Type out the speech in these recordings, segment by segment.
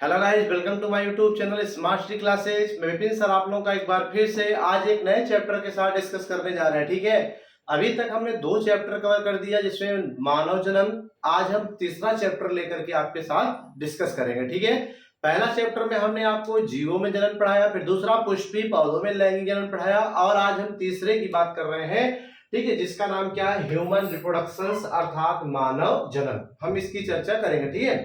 Hello guys, welcome to my YouTube channel smart study classes. मैं Vipin sir आप लोगों का एक बार फिर से आज एक नए चैप्टर के साथ डिस्कस करने जा रहे हैं। ठीक है, अभी तक हमने 2 चैप्टर कवर कर दिया जिसमें मानव जन्म। आज हम तीसरा चैप्टर लेकर के आपके साथ डिस्कस करेंगे। ठीक है, पहला चैप्टर में हमने आपको जीवों में जन्म पढ़ाया, फिर दूसरा पुष्पी पौधों में लैंगिक जन्म पढ़ाया, और आज हम तीसरे की बात कर रहे हैं। ठीक है, जिसका नाम क्या है, ह्यूमन रिप्रोडक्शन अर्थात मानव जन्म। हम इसकी चर्चा करेंगे। ठीक है,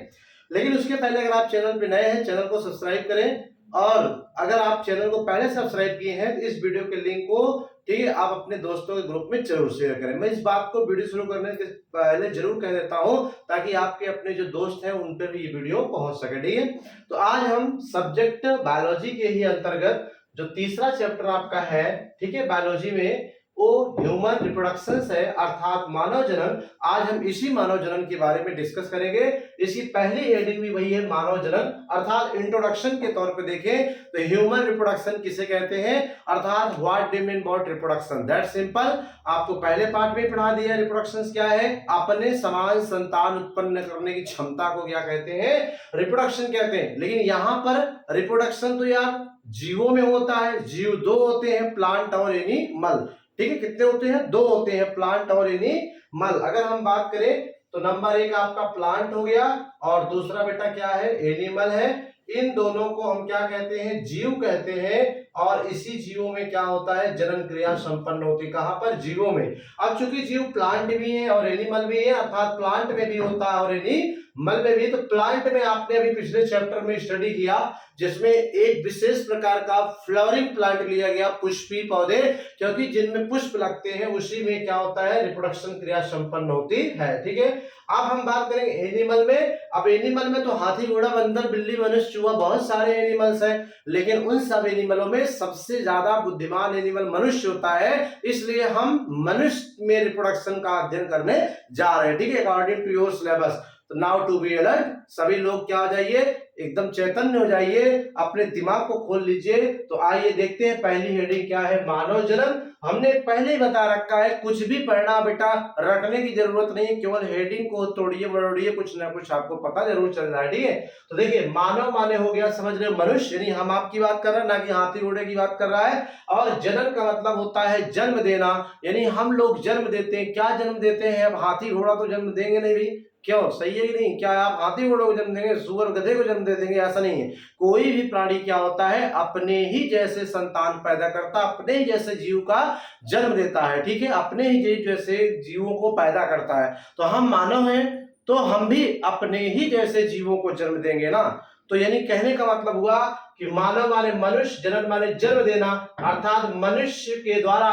लेकिन उसके पहले अगर आप चैनल पे नए हैं, चैनल को सब्सक्राइब करें, और अगर आप चैनल को पहले सब्सक्राइब किए हैं तो इस वीडियो के लिंक को, ठीक है, आप अपने दोस्तों के ग्रुप में जरूर शेयर करें। मैं इस बात को वीडियो शुरू करने के पहले जरूर कह देता हूं ताकि आपके अपने जो दोस्त हैं उन पर भी ये वीडियो पहुंच सके। ठीक है, तो आज हम सब्जेक्ट बायोलॉजी के ही अंतर्गत जो तीसरा चैप्टर आपका है, ठीक है, बायोलॉजी में वो ह्यूमन रिप्रोडक्शन है अर्थात मानव जन्म। आज हम इसी मानव जन्म के बारे में डिस्कस करेंगे। इसकी पहली हेडिंग भी वही है, मानव जन्म, अर्थात इंट्रोडक्शन के तौर पे देखें तो ह्यूमन रिप्रोडक्शन किसे कहते हैं, अर्थात what do mean about reproduction. That simple, आपको पहले पार्ट में पढ़ा दिया। रिप्रोडक्शन क्या है, अपने समान संतान उत्पन्न करने की क्षमता को क्या कहते हैं, रिप्रोडक्शन कहते हैं। लेकिन यहां पर रिप्रोडक्शन तो यार जीवों में होता है। जीव दो होते हैं, प्लांट और एनिमल। ठीक है, कितने होते हैं, दो होते हैं, प्लांट और एनिमल। अगर हम बात करें तो नंबर एक आपका प्लांट हो गया और दूसरा बेटा क्या है, एनिमल है। इन दोनों को हम क्या कहते हैं, जीव कहते हैं। और इसी जीवों में क्या होता है, जन्म क्रिया संपन्न होती है। कहां पर, जीवों में। अब चूंकि जीव प्लांट भी है और एनिमल भी है, अर्थात प्लांट में भी होता है और एनिमल में भी। तो प्लांट में आपने अभी पिछले चैप्टर में स्टडी किया जिसमें एक विशेष प्रकार का फ्लावरिंग प्लांट लिया गया, पुष्पी पौधे, क्योंकि जिनमें पुष्प लगते हैं उसी में क्या होता है, रिप्रोडक्शन क्रिया संपन्न होती है। ठीक है, अब हम बात करेंगे एनिमल में। अब एनिमल में तो हाथी, घोड़ा, बंदर, बिल्ली, मनुष्य, चूहा, बहुत सारे एनिमल्स हैं। लेकिन उन सब एनिमलों में सबसे ज्यादा बुद्धिमान एनिमल मनुष्य होता है। इसलिए हम मनुष्य में रिप्रोडक्शन का अध्ययन करने जा रहे हैं। ठीक है, अकॉर्डिंग टू योर सिलेबस। तो नाउ टू बी अलर्ट, सभी लोग क्या हो जाइए, एकदम चैतन्य हो जाइए, अपने दिमाग को खोल लीजिए। तो आइए देखते हैं पहली हेडिंग क्या है, मानव जन्म। हमने पहले ही बता रखा है, कुछ भी पढ़ना बेटा रटने की जरूरत नहीं है, केवल हेडिंग को तोड़िए मरोड़िए, कुछ ना कुछ आपको पता जरूर चल रहा है। ठीक है, तो देखिए मानव माने हो गया, समझ रहे, मनुष्य, यानी हम आपकी बात कर रहे हैं, ना कि हाथी घोड़े की बात कर रहा है। और जन्म का मतलब होता है जन्म देना, यानी हम लोग जन्म देते हैं। क्या जन्म देते हैं, अब हाथी घोड़ा तो जन्म देंगे नहीं भी, क्यों, सही है कि नहीं, क्या आप हाथी घोड़े को जन्म देंगे, सुअर गधे को जन्म दे देंगे, ऐसा नहीं है। कोई भी प्राणी क्या होता है, अपने ही जैसे संतान पैदा करता, अपने ही जैसे जीव का जन्म देता है। ठीक है, अपने ही जैसे जीवों को पैदा करता है। तो हम मानव हैं तो हम भी अपने ही जैसे जीवों को जन्म देंगे ना। तो यानी कहने का मतलब हुआ कि मानव माने मनुष्य, जन्म माने जन्म देना, अर्थात मनुष्य के द्वारा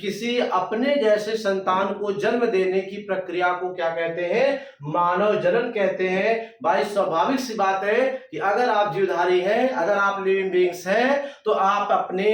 किसी अपने जैसे संतान को जन्म देने की प्रक्रिया को क्या कहते हैं, मानव जन्म कहते हैं। भाई स्वाभाविक सी बात है कि अगर आप जीवधारी हैं, अगर आप लिविंग बीइंग्स हैं, तो आप अपने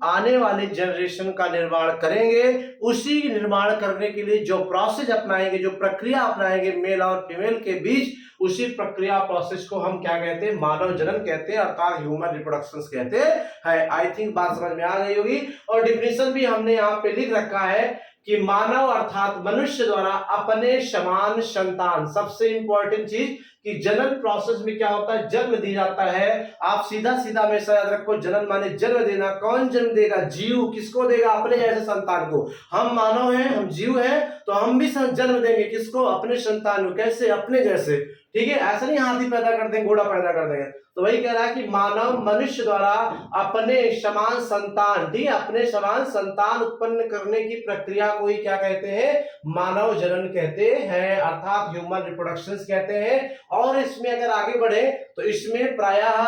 आने वाले जनरेशन का निर्माण करेंगे। उसी निर्माण करने के लिए जो प्रोसेस अपनाएंगे, जो प्रक्रिया अपनाएंगे मेल और फीमेल के बीच, उसी प्रक्रिया प्रोसेस को हम क्या कहते हैं, मानव जन्म कहते हैं, अर्थात ह्यूमन रिप्रोडक्शन कहते हैं। आई थिंक बात समझ में आ गई होगी। और डिफिनेशन भी हमने यहाँ पे लिख रखा है कि मानव अर्थात मनुष्य द्वारा अपने समान संतान, सबसे इंपॉर्टेंट चीज कि जन्म प्रोसेस में क्या होता है, जन्म दी जाता है। आप सीधा सीधा हमेशा याद रखो, जन्म माने जन्म देना। कौन जन्म देगा, जीव। किसको देगा, अपने जैसे संतान को। हम मानव हैं, हम जीव हैं, तो हम भी जन्म देंगे किसको, अपने संतान को। कैसे, अपने जैसे। ठीक है, ऐसा नहीं हाथी पैदा कर देंगे, घोड़ा पैदा कर देंगे। तो वही कह रहा है कि मानव मनुष्य द्वारा अपने समान संतान, ठीक है, अपने समान संतान उत्पन्न करने की प्रक्रिया को ही क्या कहते हैं, मानव जन्म कहते हैं, अर्थात ह्यूमन रिप्रोडक्शन कहते हैं। और इसमें अगर आगे बढ़े तो इसमें प्रायः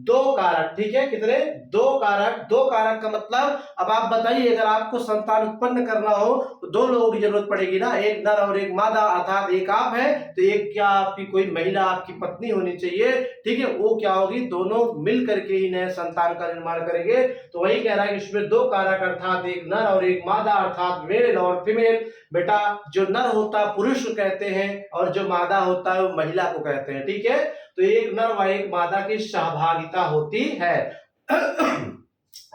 2 कारक, ठीक है, कितने, 2 कारक। 2 कारक का मतलब, अब आप बताइए, अगर आपको संतान उत्पन्न करना हो तो 2 लोगों की जरूरत पड़ेगी ना, एक नर और एक मादा। अर्थात एक आप है तो एक क्या आपकी कोई महिला, आपकी पत्नी होनी चाहिए। ठीक है, वो क्या होगी, दोनों मिल करके ही नए संतान का निर्माण करेंगे। तो वही कह रहा है कि इसमें 2 कारक, अर्थात एक नर और एक मादा, अर्थात मेल और फीमेल। बेटा जो नर होता है पुरुष को कहते हैं और जो मादा होता है वो महिला को कहते हैं। ठीक है, तो एक नर व एक मादा की सहभागिता होती है।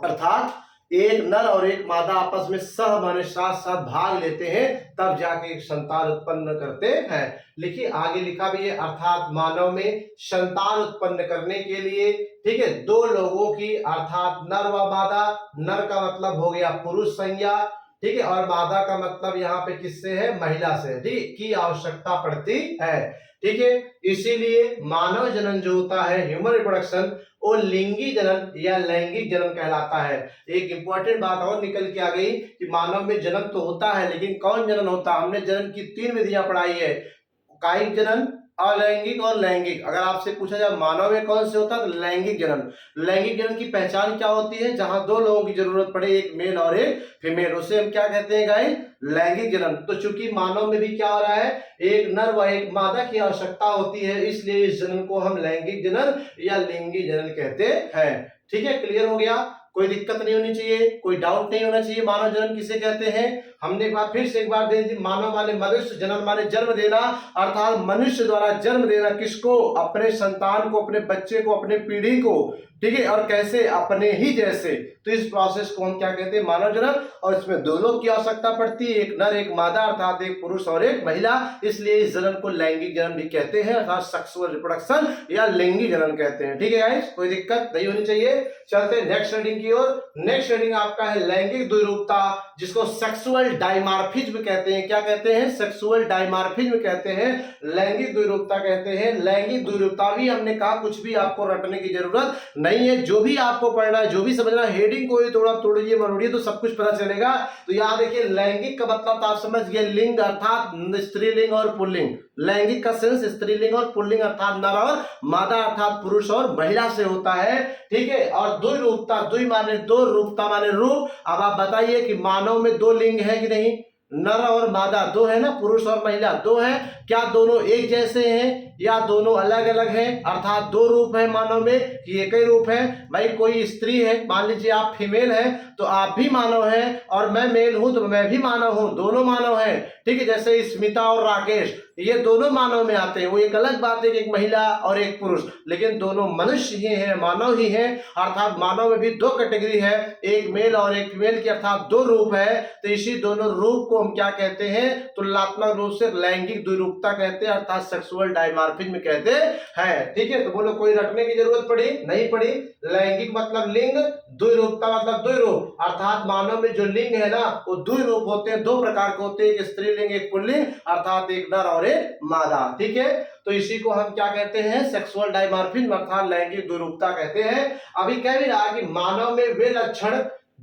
अर्थात एक नर और एक मादा आपस में सह माने साथ साथ भाग लेते हैं, तब जाके एक संतान उत्पन्न करते हैं। लिखिए आगे लिखा भी है, अर्थात मानव में संतान उत्पन्न करने के लिए, ठीक है, दो लोगों की अर्थात नर व मादा, नर का मतलब हो गया पुरुष संज्ञा, ठीक है, और मादा का मतलब यहाँ पे किससे है, महिला से, ठीक, की आवश्यकता पड़ती है। ठीक है, इसीलिए मानव जनन जो होता है, ह्यूमन रिप्रोडक्शन, वो लिंगी जनन या लैंगिक जनन कहलाता है। एक इंपॉर्टेंट बात और निकल के आ गई कि मानव में जनन तो होता है, लेकिन कौन जनन होता है। हमने जनन की 3 विधियां पढ़ाई है, कायिक जनन, अलैंगिक और लैंगिक। अगर आपसे पूछा जाए मानव में कौन से होता है, तो लैंगिक जनन। लैंगिक जनन की पहचान क्या होती है, जहां दो लोगों की जरूरत पड़े, एक मेल और एक फीमेल, उसे हम क्या कहते हैं गाइस, लैंगिक जनन। तो चूंकि मानव में भी क्या हो रहा है, एक नर व एक मादा की आवश्यकता होती है, इसलिए इस जनन को हम लैंगिक जनन या लिंगी जनन कहते हैं। ठीक है, क्लियर हो गया, कोई दिक्कत नहीं होनी चाहिए, कोई डाउट नहीं होना चाहिए। मानव जनन किसे कहते हैं, हमने एक बार फिर से एक बार दे दी, मानव माने मनुष्य, जनन माने जन्म देना, अर्थात मनुष्य द्वारा जन्म देना, किसको, अपने संतान को, अपने बच्चे को, अपने पीढ़ी को, ठीक है, और कैसे, अपने ही जैसे। तो इस प्रोसेस को हम क्या कहते हैं, मानव जनन, और इसमें दो लोग की आवश्यकता पड़ती है, एक नर एक मादा, अर्थात एक पुरुष और एक महिला, इसलिए इस जनन को लैंगिक जनन भी कहते हैं, अर्थात सेक्सुअल रिप्रोडक्शन या लिंगी जनन कहते हैं। ठीक है गाइस, कोई दिक्कत नहीं होनी चाहिए। चलते हैं नेक्स्ट रीडिंग की ओर। नेक्स्ट रीडिंग आपका है लैंगिक द्विरूपता, जिसको सेक्सुअल डायमॉर्फिज्म कहते हैं। क्या कहते हैं, सेक्सुअल डायमॉर्फिज्म कहते हैं, लैंगिक द्विरूपता कहते हैं। लैंगिक द्विरूपता भी हमने कहा कुछ भी आपको रटने की जरूरत नहीं है, जो भी आपको पढ़ना है, जो भी समझना है, हेडिंग को थोड़ा तोड़िए मरोड़िए तो सब कुछ पता चलेगा। तो यहाँ देखिए, लैंगिक का मतलब तो आप समझ गए, लिंग अर्थात स्त्रीलिंग और पुल्लिंग। लैंगिक का सेंस स्त्रीलिंग और पुल्लिंग अर्थात नर और मादा अर्थात पुरुष और महिला से होता है। ठीक है, और द्विरूपता, द्वि माने दो, रूपता माने रूप। अब आप बताइए कि मानव में दो लिंग है कि नहीं, नर और मादा दो है ना, पुरुष और महिला दो है, क्या दोनों एक जैसे हैं या दोनों अलग अलग हैं, अर्थात दो रूप है मानव में कि एक ही रूप है। भाई कोई स्त्री है, मान लीजिए आप फीमेल है तो आप भी मानव हैं, और मैं मेल हूं तो मैं भी मानव हूं, दोनों मानव हैं। ठीक है, जैसे स्मिता और राकेश, ये दोनों मानव में आते हैं। वो एक अलग बात है कि एक महिला और एक पुरुष, लेकिन दोनों मनुष्य ही हैं, मानव ही हैं, अर्थात मानव में भी दो कैटेगरी है, एक मेल और एक फीमेल की, अर्थात दो रूप है। तो इसी दोनों रूप को हम क्या कहते हैं, तुलनात्मक रूप से लैंगिक द्विरूपता कहते हैं, अर्थात सेक्सुअल डायमॉर्फिज्म कहते हैं। ठीक है, तो बोलो कोई रटने की जरूरत पड़ी नहीं पड़ी। लैंगिक मतलब लिंग, द्विरूपता मतलब द्विरूप, अर्थात मानव में जो लिंग है ना वो द्विरूप होते हैं, दो प्रकार के होते हैं, एक स्त्रीलिंग एक पुल्लिंग, अर्थात एक नर और एक मादा। ठीक है, तो इसी को हम क्या कहते हैं, सेक्सुअल डायमॉर्फिज्म अर्थात लैंगिक द्विरूपता कहते हैं। अभी कह भी रहा कि मानव में वे लक्षण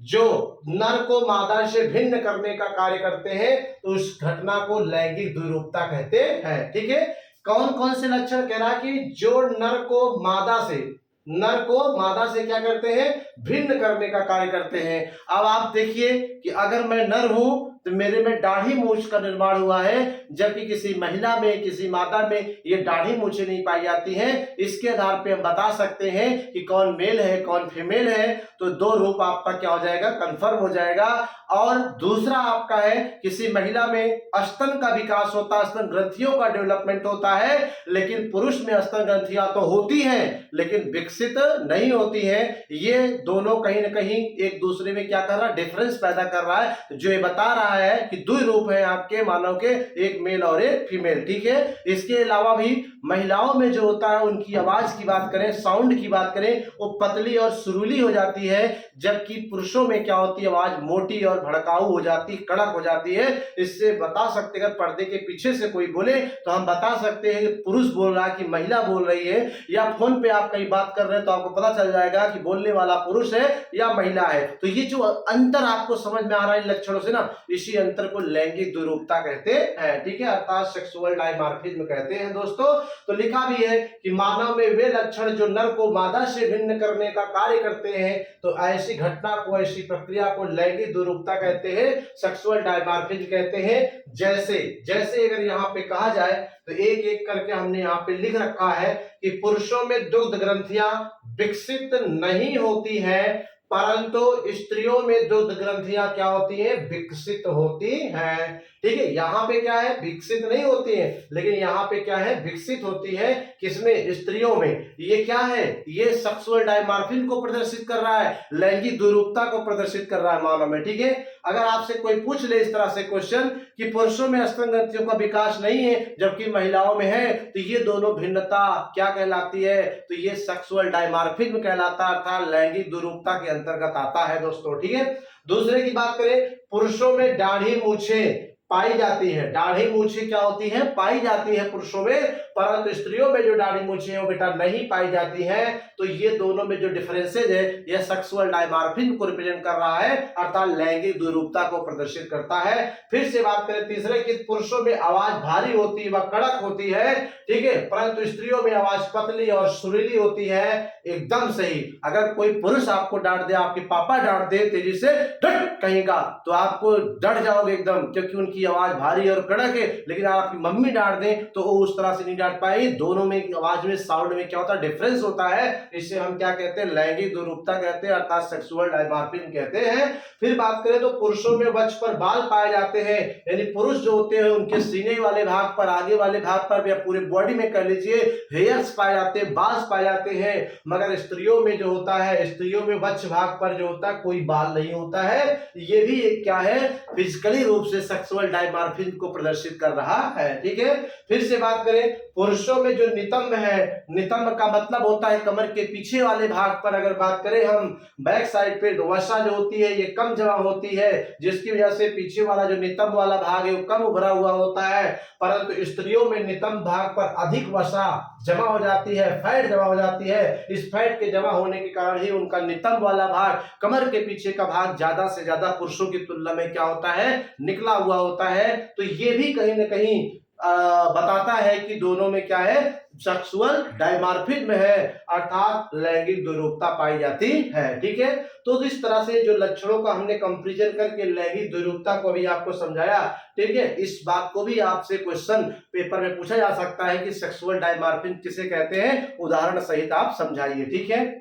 जो नर को मादा से भिन्न करने का कार्य करते हैं, तो उस घटना को लैंगिक द्विरूपता कहते हैं। ठीक है, कौन कौन से लक्षण कह रहा कि जो नर को मादा से क्या करते हैं, भिन्न करने का कार्य करते हैं। अब आप देखिए कि अगर मैं नर हूं तो मेरे में दाढ़ी मूछ का निर्माण हुआ है, जबकि किसी महिला में, किसी मादा में ये दाढ़ी मूछें नहीं पाई जाती हैं। इसके आधार पे हम बता सकते हैं कि कौन मेल है कौन फीमेल है। तो दो रूप आपका क्या हो जाएगा, कंफर्म हो जाएगा। और दूसरा आपका है, किसी महिला में स्तन का विकास होता है, स्तन ग्रंथियों का डेवलपमेंट होता है, लेकिन पुरुष में स्तन ग्रंथियां तो होती हैं लेकिन विकसित नहीं होती है। ये दोनों कहीं ना कहीं एक दूसरे में क्या कर रहा है, डिफरेंस पैदा कर रहा है, जो ये बता रहा है कि दो रूप है आपके मानव के, एक मेल और एक फीमेल। ठीक है, इसके अलावा भी महिलाओं में जो होता है, उनकी आवाज की बात करें, साउंड की बात करें, वो पतली और सुरीली हो जाती है, जबकि पुरुषों में क्या होती है, आवाज मोटी और भड़काऊ हो जाती, कड़क हो जाती है। इससे बता सकते हैं, अगर पर्दे के पीछे से कोई बोले तो हम बता सकते हैं कि पुरुष बोल रहा है कि महिला बोल रही है, या फोन पे आप कहीं बात कर रहे हैं तो आपको पता चल जाएगा कि बोलने वाला पुरुष है या महिला है। तो ये जो अंतर आपको समझ में आ रहा है इन लक्षणों से ना, इसी अंतर को लैंगिक द्विरूपता कहते हैं। ठीक है, अर्थात सेक्सुअल डायमॉर्फिज्म कहते हैं दोस्तों। तो लिखा भी है कि मानव में वे लक्षण जो नर को मादा से भिन्न करने का कार्य करते हैं, तो ऐसी घटना को, ऐसी प्रक्रिया को लैंगिक द्विरूपता कहते हैं, सेक्सुअल डायमॉर्फिज्म कहते हैं। जैसे अगर यहाँ पे कहा जाए तो एक एक करके हमने यहाँ पे लिख रखा है कि पुरुषों में दुग्ध ग्रंथियां विकसित नहीं होती है, परंतु स्त्रियों में दुग्ध ग्रंथियां क्या होती हैं, विकसित होती हैं। ठीक है। यहाँ पे क्या है, विकसित नहीं होती है, लेकिन यहाँ पे क्या है, विकसित होती है। किसमें, स्त्रियों में। ये क्या है, ये सेक्सुअल डायमॉर्फिज्म को प्रदर्शित कर रहा है, लैंगिक द्विरूपता को प्रदर्शित कर रहा है मानव में। ठीक है। अगर आपसे कोई पूछ ले इस तरह से क्वेश्चन कि पुरुषों में स्तन ग्रंथियों का विकास नहीं है जबकि महिलाओं में है, तो ये दोनों भिन्नता क्या कहलाती है, तो ये सेक्सुअल डायमॉर्फिज्म कहलाता है, अर्थात लैंगिक द्विरूपता के अंतर्गत आता है दोस्तों। ठीक है। दूसरे की बात करें, पुरुषों में दाढ़ी मूछें पाई जाती है। दाढ़ी मूछें क्या होती है, पाई जाती है पुरुषों में, परंतु स्त्रियों में जो दाढ़ी मूछें वो बेटा नहीं पाई जाती है। तो ये दोनों में जो डिफरेंसेज है, ये सेक्सुअल डायमॉर्फिज्म को रिप्रेजेंट कर रहा है, अर्थात लैंगिक द्विरूपता को प्रदर्शित करता है। फिर से बात करें तीसरे की, पुरुषों में आवाज भारी होती है व कड़क होती है, ठीक है, परंतु स्त्रियों में आवाज पतली और सुरीली होती है। एकदम सही। अगर कोई पुरुष आपको डांट दे, आपके पापा डांट दे तेजी से डट कहेगा, तो आपको डर जाओगे एकदम, क्योंकि उनकी आवाज भारी और कड़क है। लेकिन आपकी मम्मी डांट दे तो वो उस तरह से नहीं डांट पाएगी। दोनों में आवाज में, साउंड में क्या होता है, डिफरेंस होता है। इसे हम क्या कहते हैं, लैंगिक द्विरूपता कहते हैं, अर्थात सेक्सुअल डायमॉर्फिज्म कहते हैं। फिर बात करें तो पुरुषों में वक्ष पर बाल पाए जाते हैं, यानी पुरुष जो होते हैं उनके सीने वाले भाग पर, आगे वाले भाग पर या पूरे बॉडी में कह लीजिए हेयर्स पाए जाते हैं, बाल पाए जाते हैं। मगर स्त्रियों में जो होता है, स्त्रियों में वक्ष भाग पर जो होता है कोई बाल नहीं होता है। ये भी एक क्या है, फिजिकली रूप से सेक्सुअल डायमॉर्फिज्म को प्रदर्शित कर रहा है। ठीक है। फिर से बात करें, पुरुषों में जो नितंब है, नितंब का मतलब होता है कमर के पीछे वाले भाग पर, अगर बात करें हम बैक साइड पे, वसा जो होती है ये कम जमा होती है, जिसकी वजह से पीछे वाला जो नितंब वाला भाग है वो कम उभरा हुआ होता है। परंतु स्त्रियों में नितंब भाग पर अधिक वसा जमा हो जाती है, फैट जमा हो जाती है। इस फैट के जमा होने के कारण ही उनका नितंब वाला भाग, कमर के पीछे का भाग ज्यादा से ज्यादा पुरुषों की तुलना में क्या होता है, निकला हुआ होता है। तो ये भी कहीं ना कहीं बताता है कि दोनों में क्या है, सेक्सुअल डायमॉर्फिज्म है, अर्थात लैंगिक द्विरूपता पाई जाती है। ठीक है। तो इस तरह से जो लक्षणों का हमने कंपैरिजन करके लैंगिक द्विरूपता को भी आपको समझाया। ठीक है। इस बात को भी आपसे क्वेश्चन पेपर में पूछा जा सकता है कि सेक्सुअल डायमॉर्फिज्म किसे कहते हैं, उदाहरण सहित आप समझाइए। ठीक है।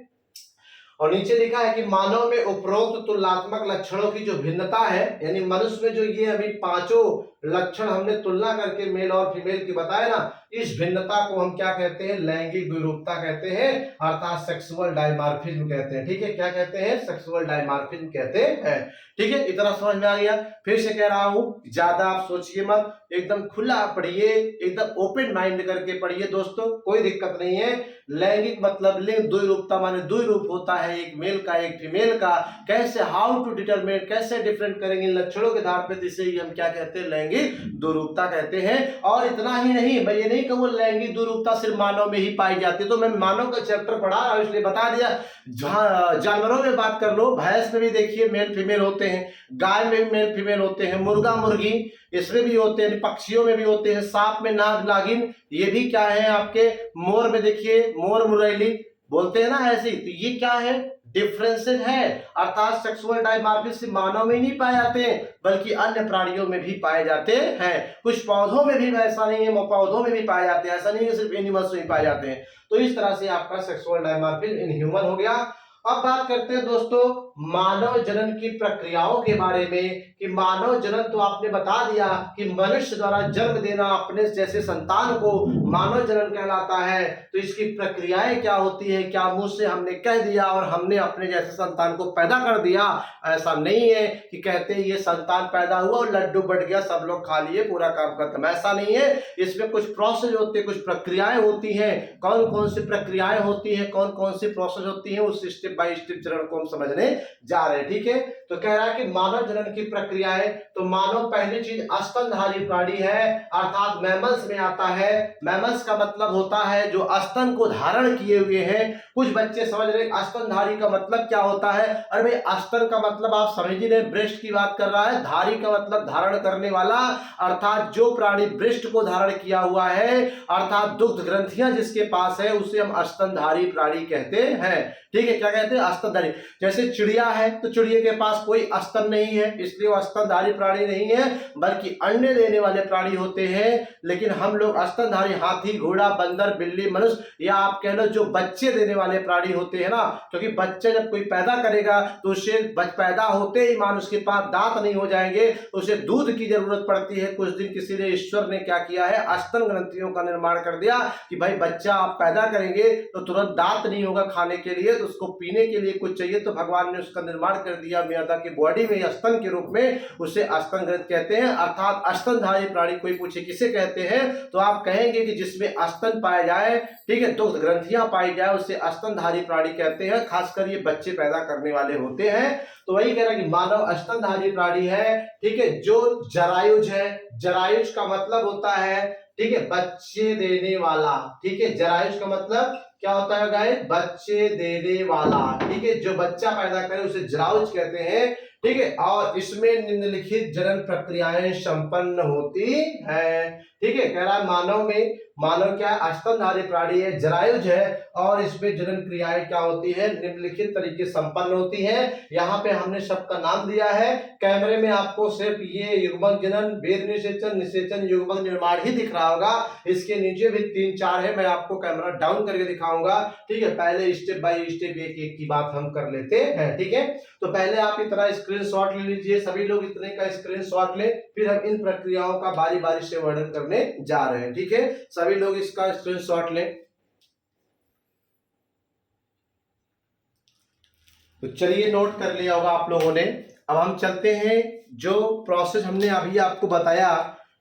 और नीचे लिखा है कि मानव में उपरोक्त तुलनात्मक लक्षणों की जो भिन्नता है, यानी मनुष्य में जो ये अभी पांचों लक्षण हमने तुलना करके मेल और फीमेल की बताया ना, इस भिन्नता को हम क्या कहते हैं, लैंगिक द्विरूपता कहते हैं, अर्थात सेक्सुअल डायमॉर्फिज्म कहते हैं। ठीक है। क्या कहते हैं, सेक्सुअल डायमॉर्फिज्म कहते हैं। ठीक है। इतना समझ में आ गया। फिर से कह रहा हूं, ज्यादा आप सोचिए मत, एकदम खुला पढ़िए, एकदम ओपन माइंड करके पढ़िए दोस्तों, कोई दिक्कत नहीं है। लैंगिक मतलब लिंग, द्विरूपता माने द्विरूप होता है, एक मेल का एक फीमेल का। कैसे, हाउ टू डिटरमिन, कैसे डिफरेंट करेंगे लक्षणों के आधार पर, इसे ही हम क्या कहते हैं, लैंगिक द्विरूपता कहते हैं। और इतना ही नहीं, मैं ये नहीं कहूँ लैंगिक द्विरूपता सिर्फ मानव में ही पाई जाती है, तो मैं मानव का चैप्टर पढ़ा रहा हूं इसलिए बता दिया। जहां जानवरों में बात कर लो, भैंस में भी देखिए मेल फीमेल होते हैं, गाय में भी मेल फीमेल होते हैं, मुर्गा मुर्गी इसमें भी होते हैं, पक्षियों में भी होते हैं, सांप में नाग नागिन, ये भी क्या है आपके, मोर में देखिए मोर मुरैली बोलते हैं ना ऐसे। तो ये क्या है, डिफरेंसेस है, अर्थात सेक्सुअल डायमॉर्फिज्म मानव में नहीं पाए जाते हैं बल्कि अन्य प्राणियों में भी पाए जाते हैं। कुछ पौधों में भी, ऐसा नहीं है, पौधों में भी पाए जाते हैं, ऐसा नहीं है सिर्फ एनिमल्स में पाए जाते हैं। तो इस तरह से आपका सेक्सुअल डायमॉर्फिज्म इन ह्यूमन हो गया। अब बात करते हैं दोस्तों मानव जनन की प्रक्रियाओं के बारे में, कि मानव जनन तो आपने बता दिया कि मनुष्य द्वारा जन्म देना अपने जैसे संतान को मानव जनन कहलाता है। तो इसकी प्रक्रियाएं क्या होती है, क्या मुंह से हमने कह दिया और हमने अपने जैसे संतान को पैदा कर दिया, ऐसा नहीं है कि कहते हैं ये संतान पैदा हुआ और लड्डू बट गया, सब लोग खा लिए, पूरा काम खत्म, ऐसा नहीं है। इसमें कुछ प्रोसेस होते हैं, कुछ प्रक्रियाएं होती हैं। कौन कौन सी प्रक्रियाएं होती हैं, कौन कौन सी प्रोसेस होती है, उस स्टेप बाय स्टेप चरण को हम समझने जा रहे हैं। ठीक है। तो कह रहा है कि मानव जनन की प्रक्रिया है, तो मानव पहली चीज स्तनधारी प्राणी है, अर्थात मैमल्स में आता है। मैमल्स का मतलब होता है जो स्तन को धारण किए हुए हैं। कुछ बच्चे समझ रहे स्तनधारी का मतलब क्या होता है, अरे भाई स्तन का मतलब आप समझ ही रहे, ब्रेस्ट की बात कर रहा है। धारी का मतलब धारण करने वाला, अर्थात जो प्राणी ब्रेस्ट को धारण किया हुआ है, अर्थात दुग्ध ग्रंथियां जिसके पास है, उसे हम स्तनधारी प्राणी कहते हैं। ठीक है। क्या कहते हैं, स्तनधारी। जैसे चिड़िया है तो चिड़िया के पास पास कोई स्तन नहीं है, इसलिए वो स्तनधारी प्राणी नहीं है, बल्कि अंडे देने वाले प्राणी होते हैं। लेकिन हम लोग स्तनधारी हाथी, घोड़ा, बंदर, बिल्ली, मनुष्य या आप कह लो जो बच्चे देने वाले प्राणी होते हैं ना, क्योंकि बच्चे जब कोई पैदा करेगा तो उसे पैदा होते ही मान उसके पास दांत नहीं हो जाएंगे, उसे दूध की जरूरत पड़ती है। कुछ दिन किसी ने, ईश्वर ने क्या किया है, स्तन ग्रंथियों का निर्माण कर दिया कि भाई बच्चा आप पैदा करेंगे तो तुरंत दांत नहीं होगा खाने के लिए, तो उसको पीने के लिए कुछ चाहिए, तो भगवान ने उसका निर्माण कर दिया मादा की बॉडी में स्तन के रूप में, उसे स्तन ग्रंथ कहते हैं। अर्थात स्तनधारी प्राणी कोई पूछे किसे कहते हैं, तो आप कहेंगे कि जिसमें स्तन पाया जाए, ठीक है, दुग्ध ग्रंथियां पाई जाए, उसे स्तनधारी प्राणी कहते हैं। खासकर ये बच्चे पैदा करने वाले होते हैं। तो वही कह रहा है कि मानव स्तनधारी प्राणी है, ठीक है, जो जरायुज है। जरायुज का मतलब होता है, ठीक है, बच्चे देने वाला, ठीक है, जरायुज का मतलब क्या होता है गाइस, बच्चे देने वाला, ठीक है, जो बच्चा पैदा करे उसे जरायुज कहते हैं, ठीक है। और इसमें निम्नलिखित जनन प्रक्रियाएं संपन्न होती है, ठीक है। कह रहा है मानव क्या है, स्तनधारी प्राणी है, जरायुज है, और इसमें जनन क्रियाएं क्या होती है, निम्नलिखित तरीके संपन्न होती है। यहाँ पे हमने सबका नाम दिया है। कैमरे में आपको सिर्फ ये युग्मक जनन, वेद निषेचन, निषेचन, युग्मक निर्माण ही दिख रहा होगा। इसके नीचे भी 3-4 है, मैं आपको कैमरा डाउन करके दिखाऊंगा, ठीक है। पहले स्टेप बाय स्टेप एक एक की बात हम कर लेते हैं, ठीक है। तो पहले आप इतना स्क्रीनशॉट ले लीजिए, सभी लोग इतने का स्क्रीनशॉट लें, फिर हम इन प्रक्रियाओं का बारी बारी से वर्णन करने जा रहे हैं, ठीक है। सभी लोग इसका स्क्रीनशॉट लें। तो चलिए, नोट कर लिया होगा आप लोगों ने। अब हम चलते हैं, जो प्रोसेस हमने अभी आपको बताया,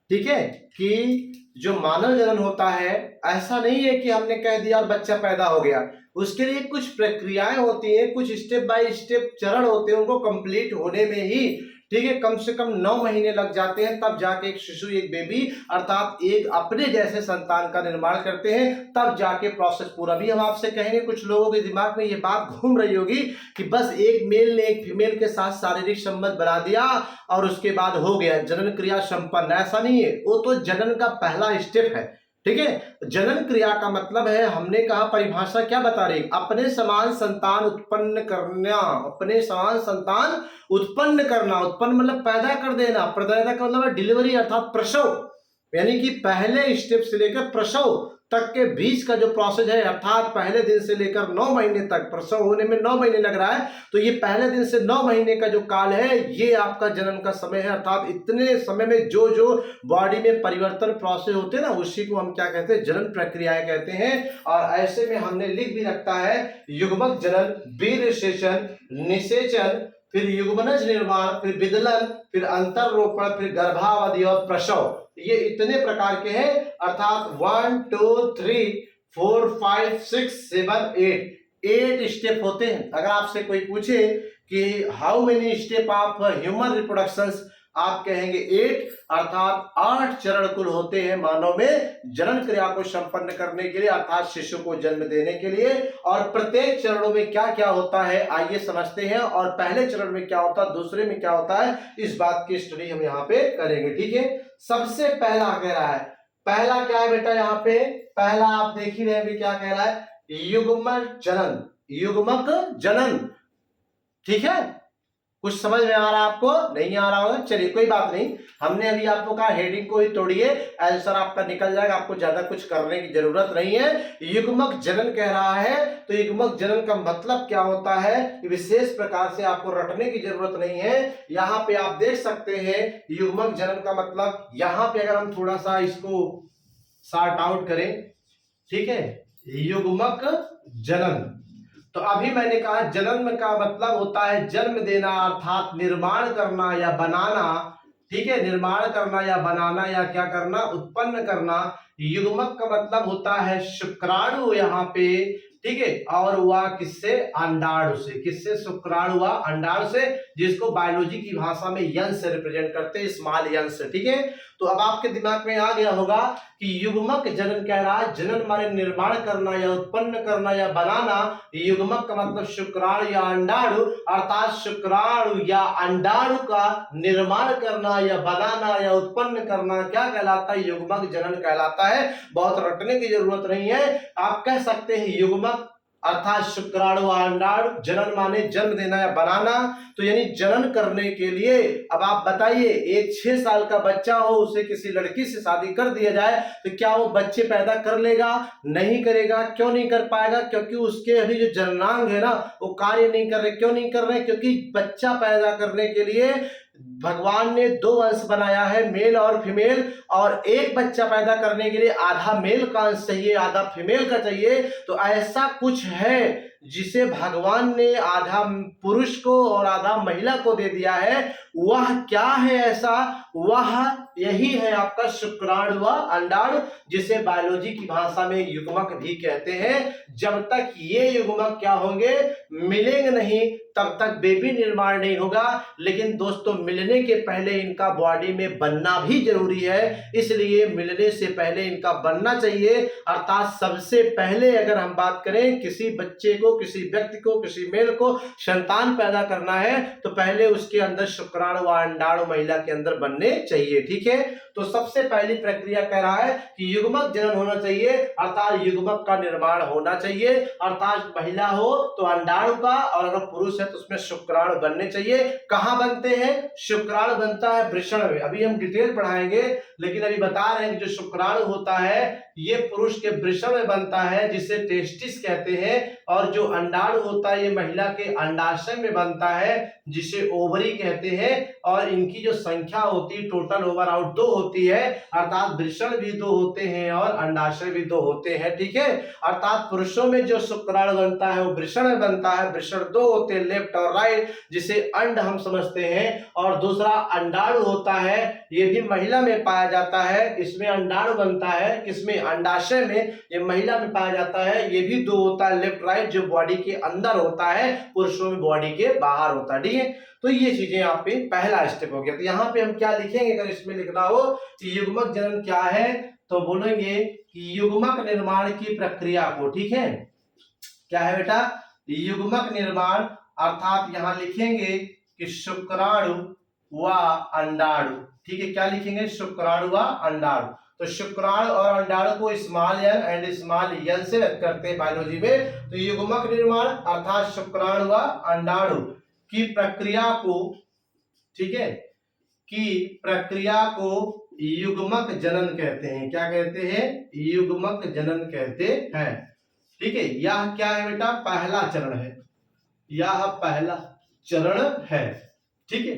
ठीक है, कि जो मानव जनन होता है, ऐसा नहीं है कि हमने कह दिया और बच्चा पैदा हो गया। उसके लिए कुछ प्रक्रियाएं होती हैं, कुछ स्टेप बाय स्टेप चरण होते हैं, उनको कंप्लीट होने में ही, ठीक है, कम से कम 9 महीने लग जाते हैं। तब जाके एक शिशु, एक बेबी, अर्थात एक अपने जैसे संतान का निर्माण करते हैं, तब जाके प्रोसेस पूरा। भी हम आपसे कहेंगे, कुछ लोगों के दिमाग में ये बात घूम रही होगी कि बस एक मेल ने एक फीमेल के साथ शारीरिक संबंध बना दिया और उसके बाद हो गया, जनन क्रिया संपन्न। ऐसा नहीं है, वो तो जनन का पहला स्टेप है, ठीक है। जनन क्रिया का मतलब है, हमने कहा परिभाषा क्या बता रही, अपने समान संतान उत्पन्न करना, अपने समान संतान उत्पन्न करना। उत्पन्न मतलब पैदा कर देना, पैदा का मतलब है डिलीवरी, अर्थात प्रसव, यानी कि पहले स्टेप से लेकर प्रसव तक के बीच का जो प्रोसेस है, अर्थात पहले दिन से लेकर 9 महीने तक, प्रसव होने में 9 महीने लग रहा है, तो ये पहले दिन से 9 महीने का जो काल है, ये आपका जनन का समय है। अर्थात इतने समय में जो जो बॉडी में परिवर्तन प्रोसेस होते हैं ना, उसी को हम क्या कहते हैं, जनन प्रक्रियाएं कहते हैं। और ऐसे में हमने लिख भी रखा है, युग्मक जनन, वीर्य सेचन, निषेचन, फिर युग्मनज निर्माण, फिर विदलन, फिर अंतररोपण, फिर गर्भावधि और प्रसव। ये इतने प्रकार के हैं, अर्थात 1 2 3 4 5 6 7 8 स्टेप होते हैं। अगर आपसे कोई पूछे कि how many step of human reproductions, आप कहेंगे 8, अर्थात 8 चरण कुल होते हैं मानव में जनन क्रिया को संपन्न करने के लिए, अर्थात शिशु को जन्म देने के लिए। और प्रत्येक चरणों में क्या क्या होता है, आइए समझते हैं। और पहले चरण में क्या होता है, दूसरे में क्या होता है, इस बात की स्टडी हम यहाँ पे करेंगे, ठीक है। सबसे पहला कह रहा है, पहला क्या है बेटा, यहाँ पे पहला आप देख ही रहे हैं क्या कह रहा है, युग्मक जनन, युग्मक जनन, ठीक है। कुछ समझ में आ रहा है आपको, नहीं आ रहा होगा, चलिए कोई बात नहीं। हमने अभी आपको कहा हेडिंग को ही तोड़िए, आंसर आपका निकल जाएगा, आपको ज्यादा कुछ करने की जरूरत नहीं है। युग्मक जनन कह रहा है, तो युग्मक जनन का मतलब क्या होता है, विशेष प्रकार से आपको रटने की जरूरत नहीं है। यहाँ पे आप देख सकते हैं, युग्मक जनन का मतलब, यहाँ पे अगर हम थोड़ा सा इसको सॉर्ट आउट करें, ठीक है, युग्मक जनन, तो अभी मैंने कहा जन्म का मतलब होता है जन्म देना, अर्थात निर्माण करना या बनाना, ठीक है, निर्माण करना या बनाना या क्या करना, उत्पन्न करना। युग्मक का मतलब होता है शुक्राणु, यहाँ पे, ठीक है, और हुआ किससे, अंडाणु से। किससे, शुक्राणु हुआ अंडाणु से, जिसको बायोलॉजी की भाषा में यंग से रिप्रेजेंट करते हैं, स्मॉल यंग से, ठीक है। तो अब आपके दिमाग में आ गया होगा कि युग्मक जनन कह रहा है, जनन माने निर्माण करना या उत्पन्न करना या बनाना। युग्मक का मतलब शुक्राणु या अंडाणु, अर्थात शुक्राणु या अंडाणु का निर्माण करना या बनाना या उत्पन्न करना क्या कहलाता है, युग्मक जनन कहलाता है। बहुत रटने की जरूरत नहीं है, आप कह सकते हैं युग्मक अर्थात शुक्राणु अंडाणु, जनन माने जन्म देना या बनाना, तो यानी जनन करने के लिए अब आप बताइए एक 6 साल का बच्चा हो, उसे किसी लड़की से शादी कर दिया जाए तो क्या वो बच्चे पैदा कर लेगा? नहीं करेगा। क्यों नहीं कर पाएगा? क्योंकि उसके अभी जो जननांग है ना वो कार्य नहीं कर रहे। क्यों नहीं कर रहे? क्योंकि बच्चा पैदा करने के लिए भगवान ने 2 अंश बनाया है, मेल और फीमेल, और एक बच्चा पैदा करने के लिए आधा मेल का अंश चाहिए, आधा फीमेल का चाहिए। तो ऐसा कुछ है जिसे भगवान ने आधा पुरुष को और आधा महिला को दे दिया है। वह क्या है ऐसा? वह यही है आपका शुक्राणु व अंडाणु, जिसे बायोलॉजी की भाषा में युग्मक भी कहते हैं। जब तक ये युग्मक क्या होंगे, मिलेंगे नहीं, तब तक बेबी निर्माण नहीं होगा। लेकिन दोस्तों मिलने के पहले इनका बॉडी में बनना भी जरूरी है, इसलिए मिलने से पहले इनका बनना चाहिए। अर्थात सबसे पहले अगर हम बात करें किसी बच्चे को, किसी व्यक्ति को, किसी मेल को संतान पैदा करना है तो पहले उसके अंदर शुक्राणु व अंडाणु महिला के अंदर बनने चाहिए। ठीक है, तो सबसे पहली प्रक्रिया कह रहा है कि युग्मक जनन होना चाहिए, अर्थात युग्मक का निर्माण होना चाहिए। अर्थात महिला हो तो अंडाणु का, और अगर पुरुष है तो उसमें शुक्राणु बनने चाहिए। कहां बनते हैं? शुक्राणु बनता है वृषण में। अभी हम डिटेल पढ़ाएंगे, लेकिन अभी बता रहे हैं कि जो शुक्राणु होता है ये पुरुष के वृषण में बनता है, जिसे टेस्टिस कहते हैं, और जो अंडाणु होता है ये महिला के अंडाशय में बनता है, जिसे ओवरी कहते हैं। और इनकी जो संख्या होती है टोटल ओवर आउट 2 होती है, अर्थात वृषण भी 2 होते हैं और अंडाशय भी 2 होते हैं। ठीक है, अर्थात पुरुषों में जो शुक्राणु बनता है वो वृषण में बनता है। वृषण 2 होते हैं, लेफ्ट और राइट, जिसे अंड हम समझते हैं। और दूसरा अंडाणु होता है, ये भी महिला में पाया जाता है, इसमें अंडाणु बनता है, किसमें? अंडाशय में। ये महिला में पाया जाता है, ये भी 2 होता है, लेफ्ट राइट, जो बॉडी के अंदर होता है, पुरुषों में बॉडी के बाहर होता है। ठीक है, तो ये चीजें यहाँ पे पहला स्टेप हो गया। तो यहाँ पे हम क्या लिखेंगे अगर इसमें लिखना हो कि युग्मक जनन क्या है, तो बोलेंगे कि युग्मक निर्माण की प्रक्रिया को, ठीक है, क्या है बेटा? युग्मक निर्माण, अर्थात यहां लिखेंगे कि शुक्राणु व अंडाणु। ठीक है, क्या लिखेंगे? शुक्राणु व अंडाणु। तो शुक्राणु और अंडाणु को small n and small n से व्यक्त करते हैं बायोलॉजी में। तो युग्मक निर्माण अर्थात शुक्राणु व अंडाणु की प्रक्रिया को, ठीक है, की प्रक्रिया को युग्मक जनन कहते हैं। क्या कहते हैं? युग्मक जनन कहते हैं। ठीक है, यह क्या है बेटा? पहला चरण है, यह पहला चरण है। ठीक है,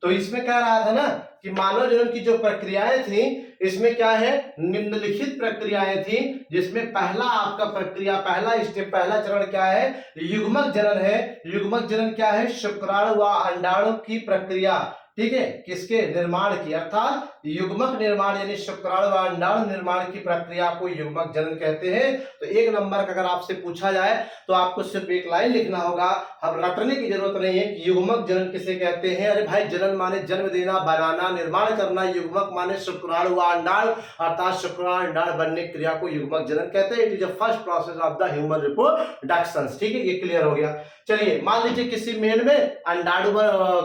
तो इसमें कह रहा था ना कि मानव जनन की जो प्रक्रियाएं थी, इसमें क्या है? निम्नलिखित प्रक्रियाएं थी, जिसमें पहला आपका प्रक्रिया, पहला स्टेप, पहला चरण क्या है? युग्मक जनन है। युग्मक जनन क्या है? शुक्राणु व अंडाणु की प्रक्रिया। ठीक है, किसके? निर्माण की, अर्थात युग्मक निर्माण, यानी शुक्राणु व अंडाणु निर्माण की प्रक्रिया को युग्मक जनन कहते हैं। तो 1 नंबर का अगर आपसे पूछा जाए तो आपको सिर्फ एक लाइन लिखना होगा, अब रटने की जरूरत नहीं है कि युग्मक जनन किसे कहते हैं। अरे भाई, जनन माने जन्म देना, बनाना, निर्माण करना, युग्मक माने शुक्राणु व अंडाणु, अर्थात शुक्राणु अंडाणु बनने की क्रिया को युग्मक जनन कहते हैं। It is the first process of the human reproduction. ठीक है, ये क्लियर हो गया। चलिए, मान लीजिए किसी मेल में अंडाणु,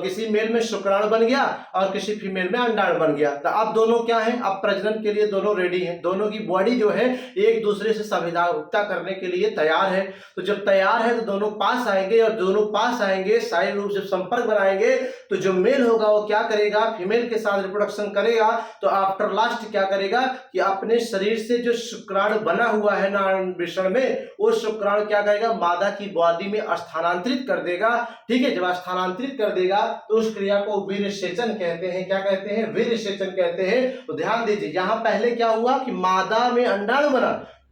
किसी मेल में शुक्राणु बन गया और किसी फीमेल में अंडाणु बन गया, तो अब दोनों क्या हैं? अब प्रजनन के लिए दोनों रेडी हैं। दोनों की बॉडी जो है एक दूसरे से संविधानता करने के लिए तैयार है। तो जब तैयार है तो दोनों पास आएंगे, और दोनों पास आएंगे, शारीरिक रूप से संपर्क बनाएंगे, तो जो मेल होगा वो क्या करेगा? फीमेल के साथ रिप्रोडक्शन करेगा। तो आफ्टर लास्ट क्या करेगा कि अपने शरीर से जो शुक्राणु बना हुआ है ना वृषण में, वो शुक्राणु क्या करेगा? मादा की बॉडी में स्थानांतरित कर देगा। ठीक है, जब स्थानांतरित कर देगा तो उस क्रिया को वीर्यसेचन कहते हैं। क्या कहते हैं? वीर्यसेचन कहते हैं। तो ध्यान दीजिए, यहां पहले क्या हुआ कि मादा में अंडाणु बना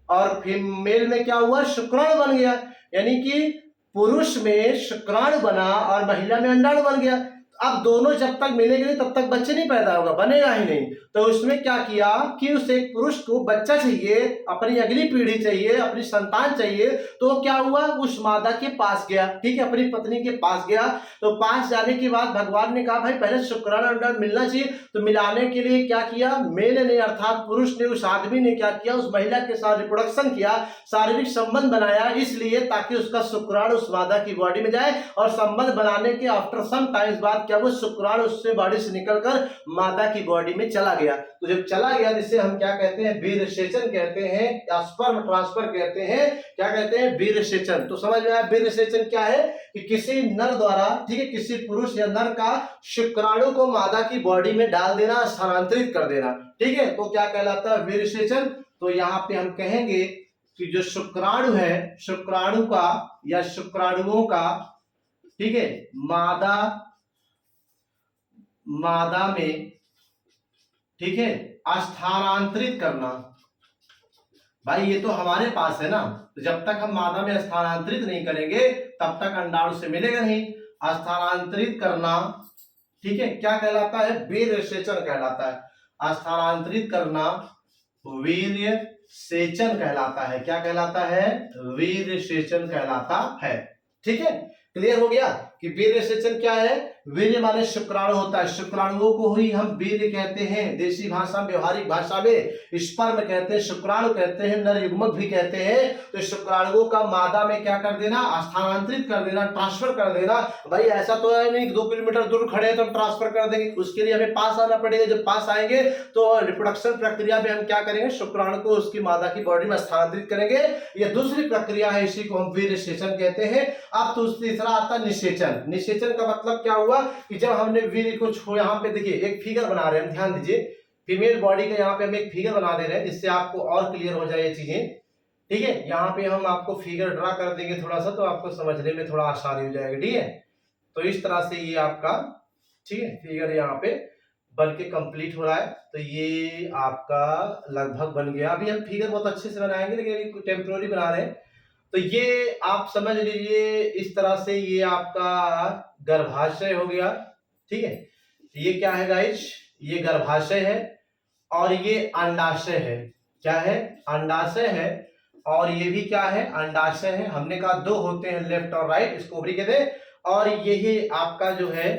और फीमेल में क्या हुआ? शुक्राणु बन गया। यानी कि पुरुष में शुक्राणु बना और महिला में अंडाणु बन गया। अब दोनों जब तक मिलेंगे नहीं तब तक बच्चे नहीं पैदा होगा, बनेगा ही नहीं। तो उसमें क्या किया कि उस एक पुरुष को बच्चा चाहिए, अपनी अगली पीढ़ी चाहिए, अपनी संतान चाहिए। तो क्या हुआ? उस मादा के पास गया, ठीक है, अपनी पत्नी के पास गया। तो पास जाने के बाद भगवान ने कहा भाई पहले शुक्राणु अंडाणु मिलना चाहिए। तो मिलाने के लिए क्या किया? मेल ने, अर्थात पुरुष ने, उस आदमी ने क्या किया? उस महिला के साथ रिप्रोडक्शन किया, शारीरिक संबंध बनाया, इसलिए ताकि उसका शुक्राणु उस मादा की बॉडी में जाए। और संबंध बनाने के आफ्टर सम टाइम्स बाद क्या हुआ, शुक्राणु उससे बॉडी से निकलकर मादा की बॉडी में चला गया। तो जब चला गया जिसे हम क्या कहते हैं, वीर्यसेचन कहते हैं या स्पर्म ट्रांसफर कहते हैं, क्या कहते हैं, वीर्यसेचन। तो समझ में आया वीर्यसेचन क्या है कि किसी नर द्वारा, ठीक है, किसी पुरुष या नर का शुक्राणु को मादा की बॉडी में डाल देना, स्थानांतरित कर देना, ठीक है, तो क्या कहलाता है, वीर्यसेचन। तो यहाँ पे हम कहेंगे कि जो शुक्राणु है, शुक्राणु का या शुक्राणुओं का, ठीक है, मादा में, ठीक है, स्थानांतरित करना। भाई ये तो हमारे पास है ना, तो जब तक हम मादा में स्थानांतरित नहीं करेंगे तब तक अंडाणु से मिलेगा नहीं। स्थानांतरित करना, ठीक है, क्या कहलाता है, वीर्यसेचन कहलाता है। स्थानांतरित करना वीर्य सेचन कहलाता है। क्या कहलाता है, वीर्यसेचन कहलाता है। ठीक है, क्लियर हो गया कि वीर्यसेचन क्या है, वीर्य माने शुक्राणु होता है, शुक्राणुओं को ही हम वीर्य कहते हैं, देसी भाषा में, व्यवहारिक भाषा में स्पर्म कहते हैं, शुक्राणु कहते हैं, नर युग्मक भी कहते हैं। तो शुक्राणुओं का मादा में क्या कर देना, स्थानांतरित कर देना, ट्रांसफर कर देना। भाई ऐसा तो है नहीं 2 किलोमीटर दूर खड़े हैं तो हम ट्रांसफर कर देंगे, उसके लिए हमें पास आना पड़ेगा। जब पास आएंगे तो रिप्रोडक्शन प्रक्रिया में हम क्या करेंगे, शुक्राणु को उसकी मादा की बॉडी में स्थानांतरित करेंगे। यह दूसरी प्रक्रिया है, इसी को हम वीर्यसेचन कहते हैं। अब तो तीसरा आता है निषेचन। निषेचन का मतलब क्या हुआ कि जब हमने वीर्य को छोड़ा, यहाँ पे देखिए एक फिगर बना रहे हैं, ध्यान दीजिए, फीमेल बॉडी का यहाँ पे हम एक फिगर बना दे रहे हैं जिससे आपको और क्लियर हो जाए ये चीजें। ठीक है, यहाँ पे हम आपको फिगर ड्रा कर देंगे थोड़ा सा, तो आपको समझने में थोड़ा आसानी हो जाएगी। ठीक है, तो इस तरह से ये आपका, ठीक है, फिगर यहाँ पे बन के कंप्लीट हो रहा है। तो ये आपका लगभग बन गया। अभी हम फिगर बहुत अच्छे से बनाएंगे, लेकिन अभी टेम्पररी बना रहे हैं। तो ये आप समझ लीजिए इस तरह से, ये आपका गर्भाशय हो गया। ठीक है, ये क्या है गाइस, ये गर्भाशय है और ये अंडाशय है। क्या है, अंडाशय है, और ये भी क्या है, अंडाशय है। हमने कहा 2 होते हैं, लेफ्ट और राइट, इसको ओवरी कहते हैं। और यही आपका जो है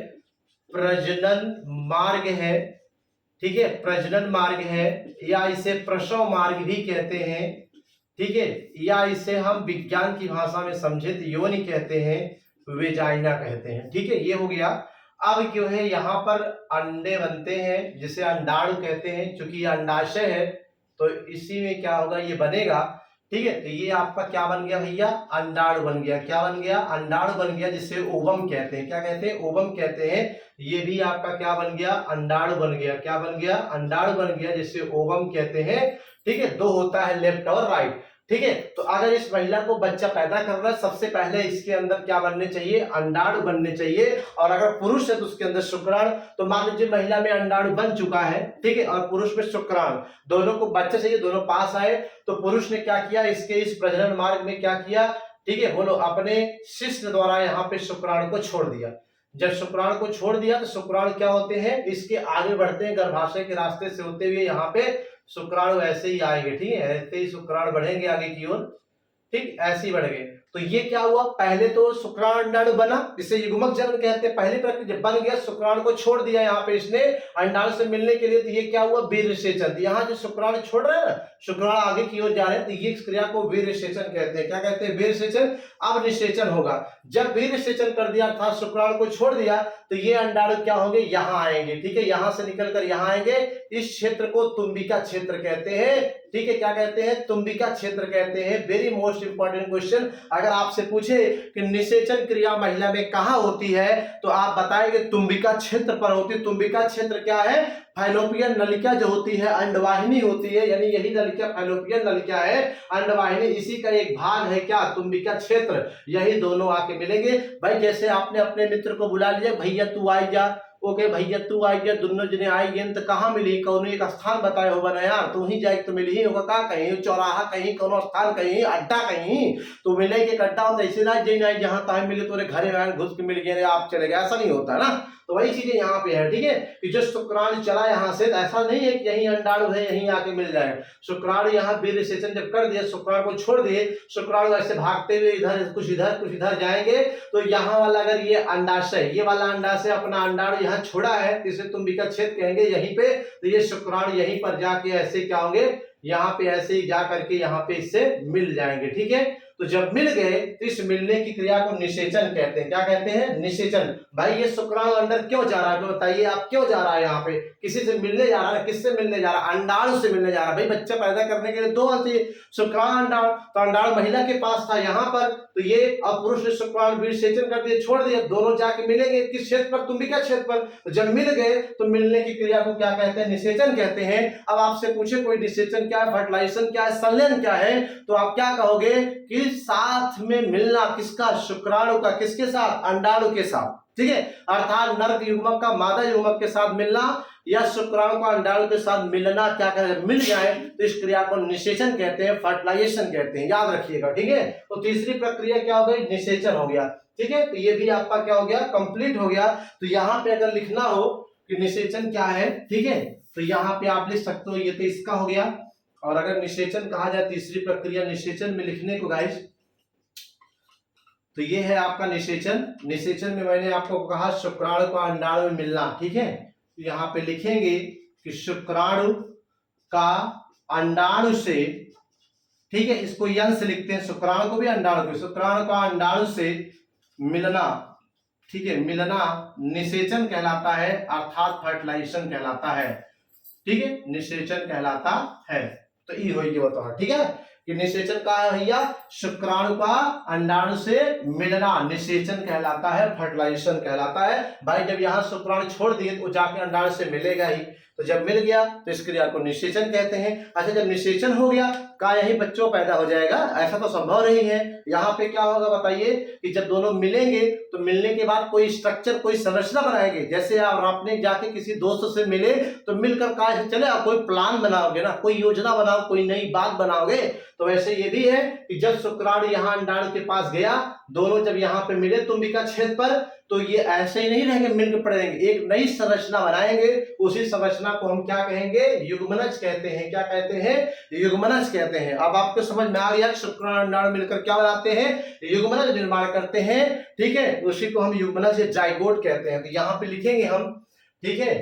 प्रजनन मार्ग है। ठीक है, प्रजनन मार्ग है, या इसे प्रसव मार्ग भी कहते हैं। ठीक है, या इसे हम विज्ञान की भाषा में समझे तो योनि कहते हैं, वेजाइना कहते हैं। ठीक है, ये हो गया। अब क्यों है, यहाँ पर अंडे बनते हैं जिसे अंडाणु कहते हैं। चूंकि अंडाशय है तो इसी में क्या होगा, ये बनेगा। ठीक है, तो ये आपका क्या बन गया भैया, अंडाणु बन गया। क्या बन गया, अंडाणु बन गया, जिसे ओवम कहते हैं। क्या कहते हैं, ओवम कहते हैं। ये भी आपका क्या बन गया, अंडाणु बन गया। क्या बन गया, अंडाणु बन गया, जिसे ओवम कहते हैं। ठीक है, 2 होता है, लेफ्ट और राइट। ठीक है, तो अगर इस महिला को बच्चा पैदा करना है, सबसे पहले इसके अंदर क्या बनने चाहिए, अंडाणु बनने चाहिए। और अगर पुरुष है तो उसके अंदर शुक्राणु। तो मान लीजिए महिला में अंडाणु बन चुका है, ठीक है, और पुरुष में शुक्राणु, दोनों को बच्चा चाहिए, दोनों पास आए। तो पुरुष ने क्या किया, इसके इस प्रजनन मार्ग में क्या किया, ठीक है, बोलो, अपने शिश्न द्वारा यहाँ पे शुक्राणु को छोड़ दिया। जब शुक्राणु को छोड़ दिया तो शुक्राणु क्या होते हैं, इसके आगे बढ़ते हैं, गर्भाशय के रास्ते से होते हुए यहाँ पे शुक्राणु ऐसे ही आएंगे। ठीक है, ऐसे ही शुक्राणु बढ़ेंगे आगे की ओर। ठीक, ऐसे ही बढ़ गए। तो ये क्या हुआ, पहले तो शुक्राणु अंडाणु बना, इसे युग्मक जन्म कहते हैं। पहली प्रक्रिया जब बन गया, शुक्राणु को छोड़ दिया यहाँ पे इसने अंडाणु से मिलने के लिए, तो ये क्या हुआ, वीर्यसेचन। यहाँ जो शुक्राणु छोड़ रहे हैं ना, शुक्राणु आगे की ओर जा रहे हैं, तो ये क्रिया को वीर्यसेचन कहते हैं। क्या कहते हैं, वीर्यसेचन। अब निषेचन होगा। जब वीर्यसेचन कर दिया था, शुक्राणु को छोड़ दिया, तो ये अंडाणु क्या होंगे, यहाँ आएंगे। ठीक है, यहाँ से निकलकर यहाँ आएंगे। इस क्षेत्र को तुम्बिका क्षेत्र कहते हैं। ठीक है, क्या कहते हैं, तुम्बिका क्षेत्र कहते हैं। वेरी मोस्ट इंपॉर्टेंट क्वेश्चन, अगर आपसे पूछे कि निषेचन क्रिया महिला में कहाँ होती है, तो आप बताएंगे तुम्बिका क्षेत्र पर होती है। तुम्बिका क्षेत्र क्या है, फैलोपियन नलिका जो होती है, अंडवाहिनी होती है, यानी यही नलिका फैलोपियन नलिका है, अंडवाहिनी इसी का एक भाग है। क्या, तुम्बिका क्षेत्र। यही दोनों आके मिलेंगे। भाई जैसे आपने अपने मित्र को बुला लिया, भैया तू आई जा, ओके भैया तू आई गया, दोनों जने आई गए, तो कहाँ मिली, कौन एक स्थान बताए होगा ना यार, तू ही जाए तो मिली ही होगा। का कहीं चौराहा, कहीं कोनो स्थान, कहीं अड्डा, कहीं तो मिले के अड्डा होता, ऐसे ना जाए जहां तहां मिले तो घरे में घुस के मिल गए, आप चले गए, ऐसा नहीं होता ना। तो वही चीजें यहाँ पे है। ठीक है, कि जो शुक्राणु चला यहाँ से, ऐसा नहीं है कि यही अंडाणु है यहीं आके मिल जाए। शुक्राणु यहाँ वीर्यसेचन जब कर दिया, शुक्राणु को छोड़ दिए, शुक्राणु ऐसे भागते हुए इधर कुछ इधर जाएंगे। तो यहाँ वाला अगर ये अंडाशय, ये वाला अंडाशय अपना अंडाणु यहाँ छोड़ा है, इसे तुम्बिका क्षेत्र कहेंगे यहीं पे। तो ये शुक्राणु यहीं पर जाके ऐसे क्या होंगे, यहाँ पे ऐसे ही जा करके यहाँ पे इससे मिल जाएंगे। ठीक है, तो जब मिल गए तो इस मिलने की क्रिया को निषेचन कहते हैं। क्या कहते हैं? निषेचन। भाई ये शुक्राणु अंदर क्यों जा रहा है, तो बताइए आप क्यों जा रहा है? यहाँ पे किसी से मिलने जा रहा है, किससे मिलने जा रहा है? अंडाणु से मिलने जा रहा है। भाई बच्चा पैदा करने के लिए दो चाहिए, शुक्राणु अंडाणु, तो अंडाणु महिला के पास था यहाँ पर, तो ये अब पुरुष ने शुक्राणु विसेचन कर दिया, छोड़ दिया, दोनों जाके मिलेंगे किस क्षेत्र पर? तुम्बिका क्षेत्र पर। तो जब मिल गए तो मिलने की क्रिया को क्या कहते हैं? निषेचन कहते हैं। अब आपसे पूछे कोई निषेचन क्या है, फर्टिलाइजेशन क्या है, संलयन क्या है, तो आप क्या कहोगे कि साथ में मिलना किसका? शुक्राणु का। किसके साथ? अंडाणु के साथ। ठीक है, अर्थात नर युग्मक का मादा युग्मक के साथ मिलना या शुक्राणु का अंडाणु के साथ मिलना, क्या कहें? मिल जाए तो इस क्रिया को निषेचन कहते हैं, फर्टिलाइजेशन कहते हैं, याद रखिएगा। ठीक है, तो तीसरी प्रक्रिया क्या हो गई? निषेचन हो गया। ठीक है, तो ये भी आपका क्या हो गया? कंप्लीट हो गया। तो यहाँ पे अगर लिखना हो कि निषेचन क्या है, ठीक है, तो यहाँ पे आप लिख सकते हो, ये तो इसका हो गया। और अगर निषेचन कहा जाए तीसरी प्रक्रिया निषेचन में लिखने को गाइस, तो ये है आपका निषेचन। निषेचन में मैंने आपको कहा शुक्राणु का अंडाणु में मिलना। ठीक है, तो यहाँ पे लिखेंगे कि शुक्राणु का अंडाणु से, ठीक है, इसको यन से लिखते हैं, शुक्राणु को भी अंडाणु को, शुक्राणु का अंडाणु से मिलना, ठीक है, मिलना निषेचन कहलाता है, अर्थात फर्टिलाइजेशन कहलाता है। ठीक है, निषेचन कहलाता है। तो ये होगी वो तो, ठीक है, कि निषेचन का है भैया शुक्राणु का अंडाणु से मिलना, निषेचन कहलाता है, फर्टिलाइजेशन कहलाता है। भाई जब यहाँ शुक्राणु छोड़ दिए तो जाके अंडाणु से मिलेगा ही, तो जब मिल गया तो इस क्रिया को निषेचन कहते हैं। अच्छा, जब निषेचन हो गया क्या यही बच्चों पैदा हो जाएगा? ऐसा तो संभव नहीं है। यहाँ पे क्या होगा बताइए कि जब दोनों मिलेंगे तो मिलने के बाद कोई स्ट्रक्चर, कोई संरचना बनाएंगे। जैसे आप आपने जाके किसी दोस्त से मिले तो मिलकर कहा चले आप कोई प्लान बनाओगे ना, कोई योजना बनाओ, कोई नई बात बनाओगे। तो वैसे ये भी है कि जब शुक्राणु यहाँ अंडाणु के पास गया, दोनों जब यहाँ पे मिले तुम्बिका क्षेत्र पर, तो ये ऐसे ही नहीं रहेंगे, मिलकर पड़ेंगे, एक नई संरचना बनाएंगे। उसी संरचना को हम क्या कहेंगे? युग्मनज कहते हैं। क्या कहते हैं? युग्मनज कहते हैं। अब आपको समझ में आ गया शुक्राणु अंडाणु मिलकर क्या बनाते हैं? युग्मनज निर्माण करते हैं। ठीक है, उसी को हम युग्मनज या जाइगोट कहते हैं। तो यहाँ पे लिखेंगे हम, ठीक है,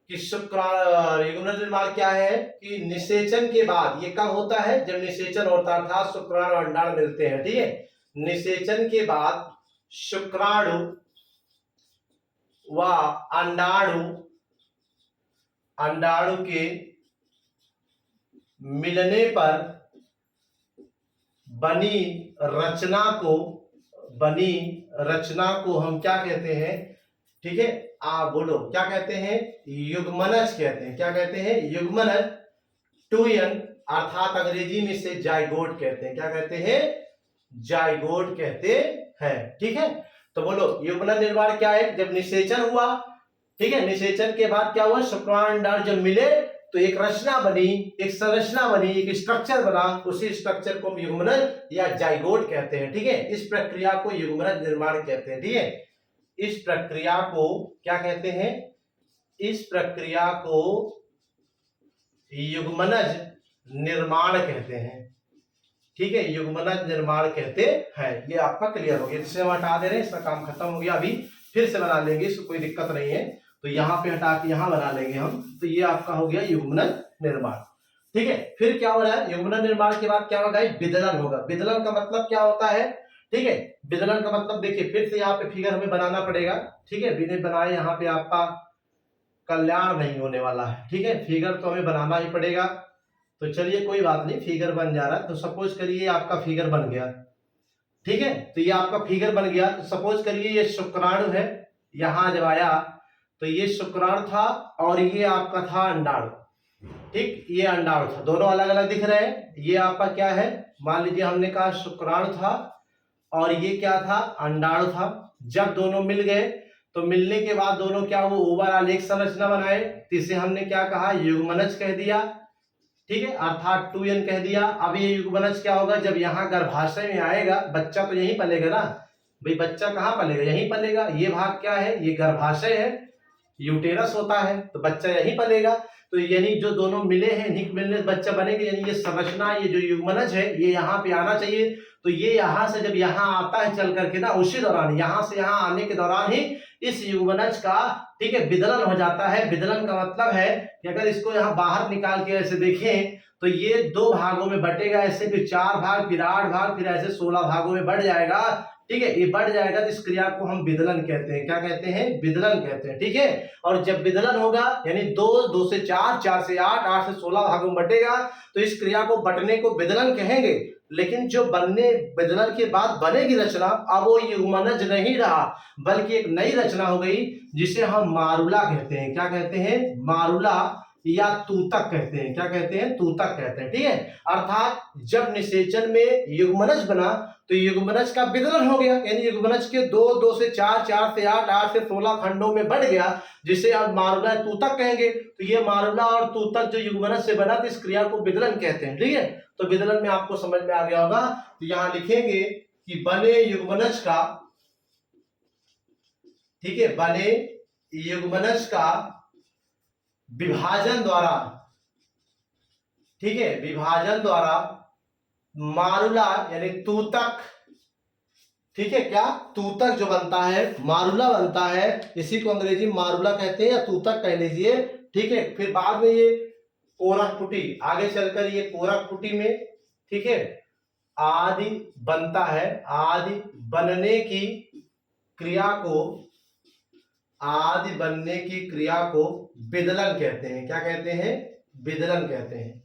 कि शुक्राणु युग्मनज निर्माण क्या है कि निषेचन के बाद, ये कब होता है? जब निषेचन होता है, अर्थात शुक्राणु अंडाणु मिलते हैं। ठीक है, निषेचन के बाद शुक्राणु व अंडाणु के मिलने पर बनी रचना को हम क्या कहते हैं? ठीक है, आप बोलो क्या कहते हैं? युग्मनज कहते हैं। क्या कहते हैं? युग्मनज, टूयन, अर्थात अंग्रेजी में से जाइगोट कहते हैं। क्या कहते हैं? जाइगोट कहते हैं। ठीक है, तो बोलो युग्मनज निर्माण क्या है? जब निषेचन हुआ, ठीक है, निषेचन के बाद क्या हुआ? शुक्राणु अंडाणु जब मिले तो एक रचना बनी, एक संरचना बनी, एक स्ट्रक्चर बना। उसी स्ट्रक्चर को हम युग्मनज या जाइगोट कहते हैं। ठीक है, इस प्रक्रिया को युग्मनज निर्माण कहते हैं। ठीक है, इस प्रक्रिया को क्या कहते हैं? इस प्रक्रिया को युग्मनज निर्माण कहते हैं। ठीक है, युग्मनज निर्माण कहते हैं। ये आपका क्लियर हो गया। जिसे हम हटा दे रहे हैं, इसका काम खत्म हो गया। अभी फिर से बना लेंगे, इसको कोई दिक्कत नहीं है। तो यहाँ पे हटा के यहाँ बना लेंगे हम। तो ये आपका हो गया युग्मनज निर्माण। ठीक है, फिर क्या हो रहा है? युग्मनज निर्माण के बाद क्या होगा? विदलन होगा। विदलन का मतलब क्या होता है? ठीक है, विदलन का मतलब देखिए, फिर से यहाँ पे फिगर हमें बनाना पड़ेगा। ठीक है, बिना बनाए यहाँ पे आपका कल्याण नहीं होने वाला है। ठीक है, फिगर तो हमें बनाना ही पड़ेगा। तो चलिए कोई बात नहीं, फिगर बन जा रहा है। तो सपोज करिए आपका फिगर बन गया। ठीक है, तो ये आपका फिगर बन गया। तो सपोज करिए ये शुक्राणु है, यहां जब आया तो ये शुक्राणु था और ये आपका था अंडाणु। ठीक, ये अंडाणु था, दोनों अलग अलग दिख रहे हैं। ये आपका क्या है? मान लीजिए हमने कहा शुक्राणु था और ये क्या था? अंडाणु था। जब दोनों मिल गए तो मिलने के बाद दोनों क्या हुआ? ओवरऑल एक संरचना बनाए। तो इसे हमने क्या कहा? युग्मनज कह दिया। ठीक है, अर्थात 2n कह दिया। अब ये युग्मनज क्या होगा? जब यहाँ गर्भाशय में आएगा, बच्चा तो यहीं पलेगा ना भाई, बच्चा कहाँ पलेगा? यहीं पलेगा। ये भाग क्या है? ये गर्भाशय है, यूटेरस होता है, तो बच्चा यहीं पलेगा। तो यानी जो दोनों मिले हैं, इन्हीं के मिलने से बच्चा बनेगा। यानी ये संरचना, ये जो युग्मनज है, ये यहाँ पे आना चाहिए। तो ये यहाँ से जब यहाँ आता है चल करके ना, उसी दौरान यहाँ से यहाँ आने के दौरान ही इस युग्मनज का, ठीक है, विदलन हो जाता है। विदलन का मतलब है कि अगर इसको यहाँ बाहर निकाल के ऐसे देखें तो ये 2 भागों में बटेगा, ऐसे फिर 4 भाग, फिर 8 भाग, फिर ऐसे 16 भागों में बढ़ जाएगा। ठीक है, ये बढ़ जाएगा तो इस क्रिया को हम विदलन कहते हैं। क्या कहते हैं? विदलन कहते हैं। ठीक है, और जब विदलन होगा यानी 2 से 4, 4 से 8, 8 से 16 भागों में बटेगा तो इस क्रिया को बटने को विदलन कहेंगे। लेकिन जो बनने विदलन के बाद बनेगी रचना, अब वो युग्मनज नहीं रहा बल्कि एक नई रचना हो गई जिसे हम मारुला कहते हैं। क्या कहते हैं? मारुला या तूतक कहते हैं। क्या कहते हैं? तूतक कहते हैं। ठीक है, अर्थात जब निषेचन में युग्मनज बना तो युग्मनज का विदलन हो गया, यानी युग्मनज के 2 से 4, 4 से 8, 8 से 16 खंडों में बढ़ गया, जिसे अब मारुला तूतक कहेंगे। तो ये मारुला और तूतक जो युग्मनज से बना तो इस क्रिया को विदलन कहते हैं। ठीक है, तो विदलन में आपको समझ में आ गया होगा। तो यहां लिखेंगे कि बने युग्मनज का, ठीक है, बने युग्मनज का विभाजन द्वारा, ठीक है, विभाजन द्वारा मारुला यानी तूतक, ठीक है, क्या तूतक जो बनता है मारुला बनता है, इसी को अंग्रेजी मारुला कहते हैं या तूतक कह लीजिए। ठीक है, फिर बाद में ये कोरक पुटी, आगे चलकर ये कोरक पुटी में, ठीक है, आदि बनता है। आदि बनने की क्रिया को, आदि बनने की क्रिया को विदलन कहते हैं। क्या कहते हैं? विदलन कहते हैं।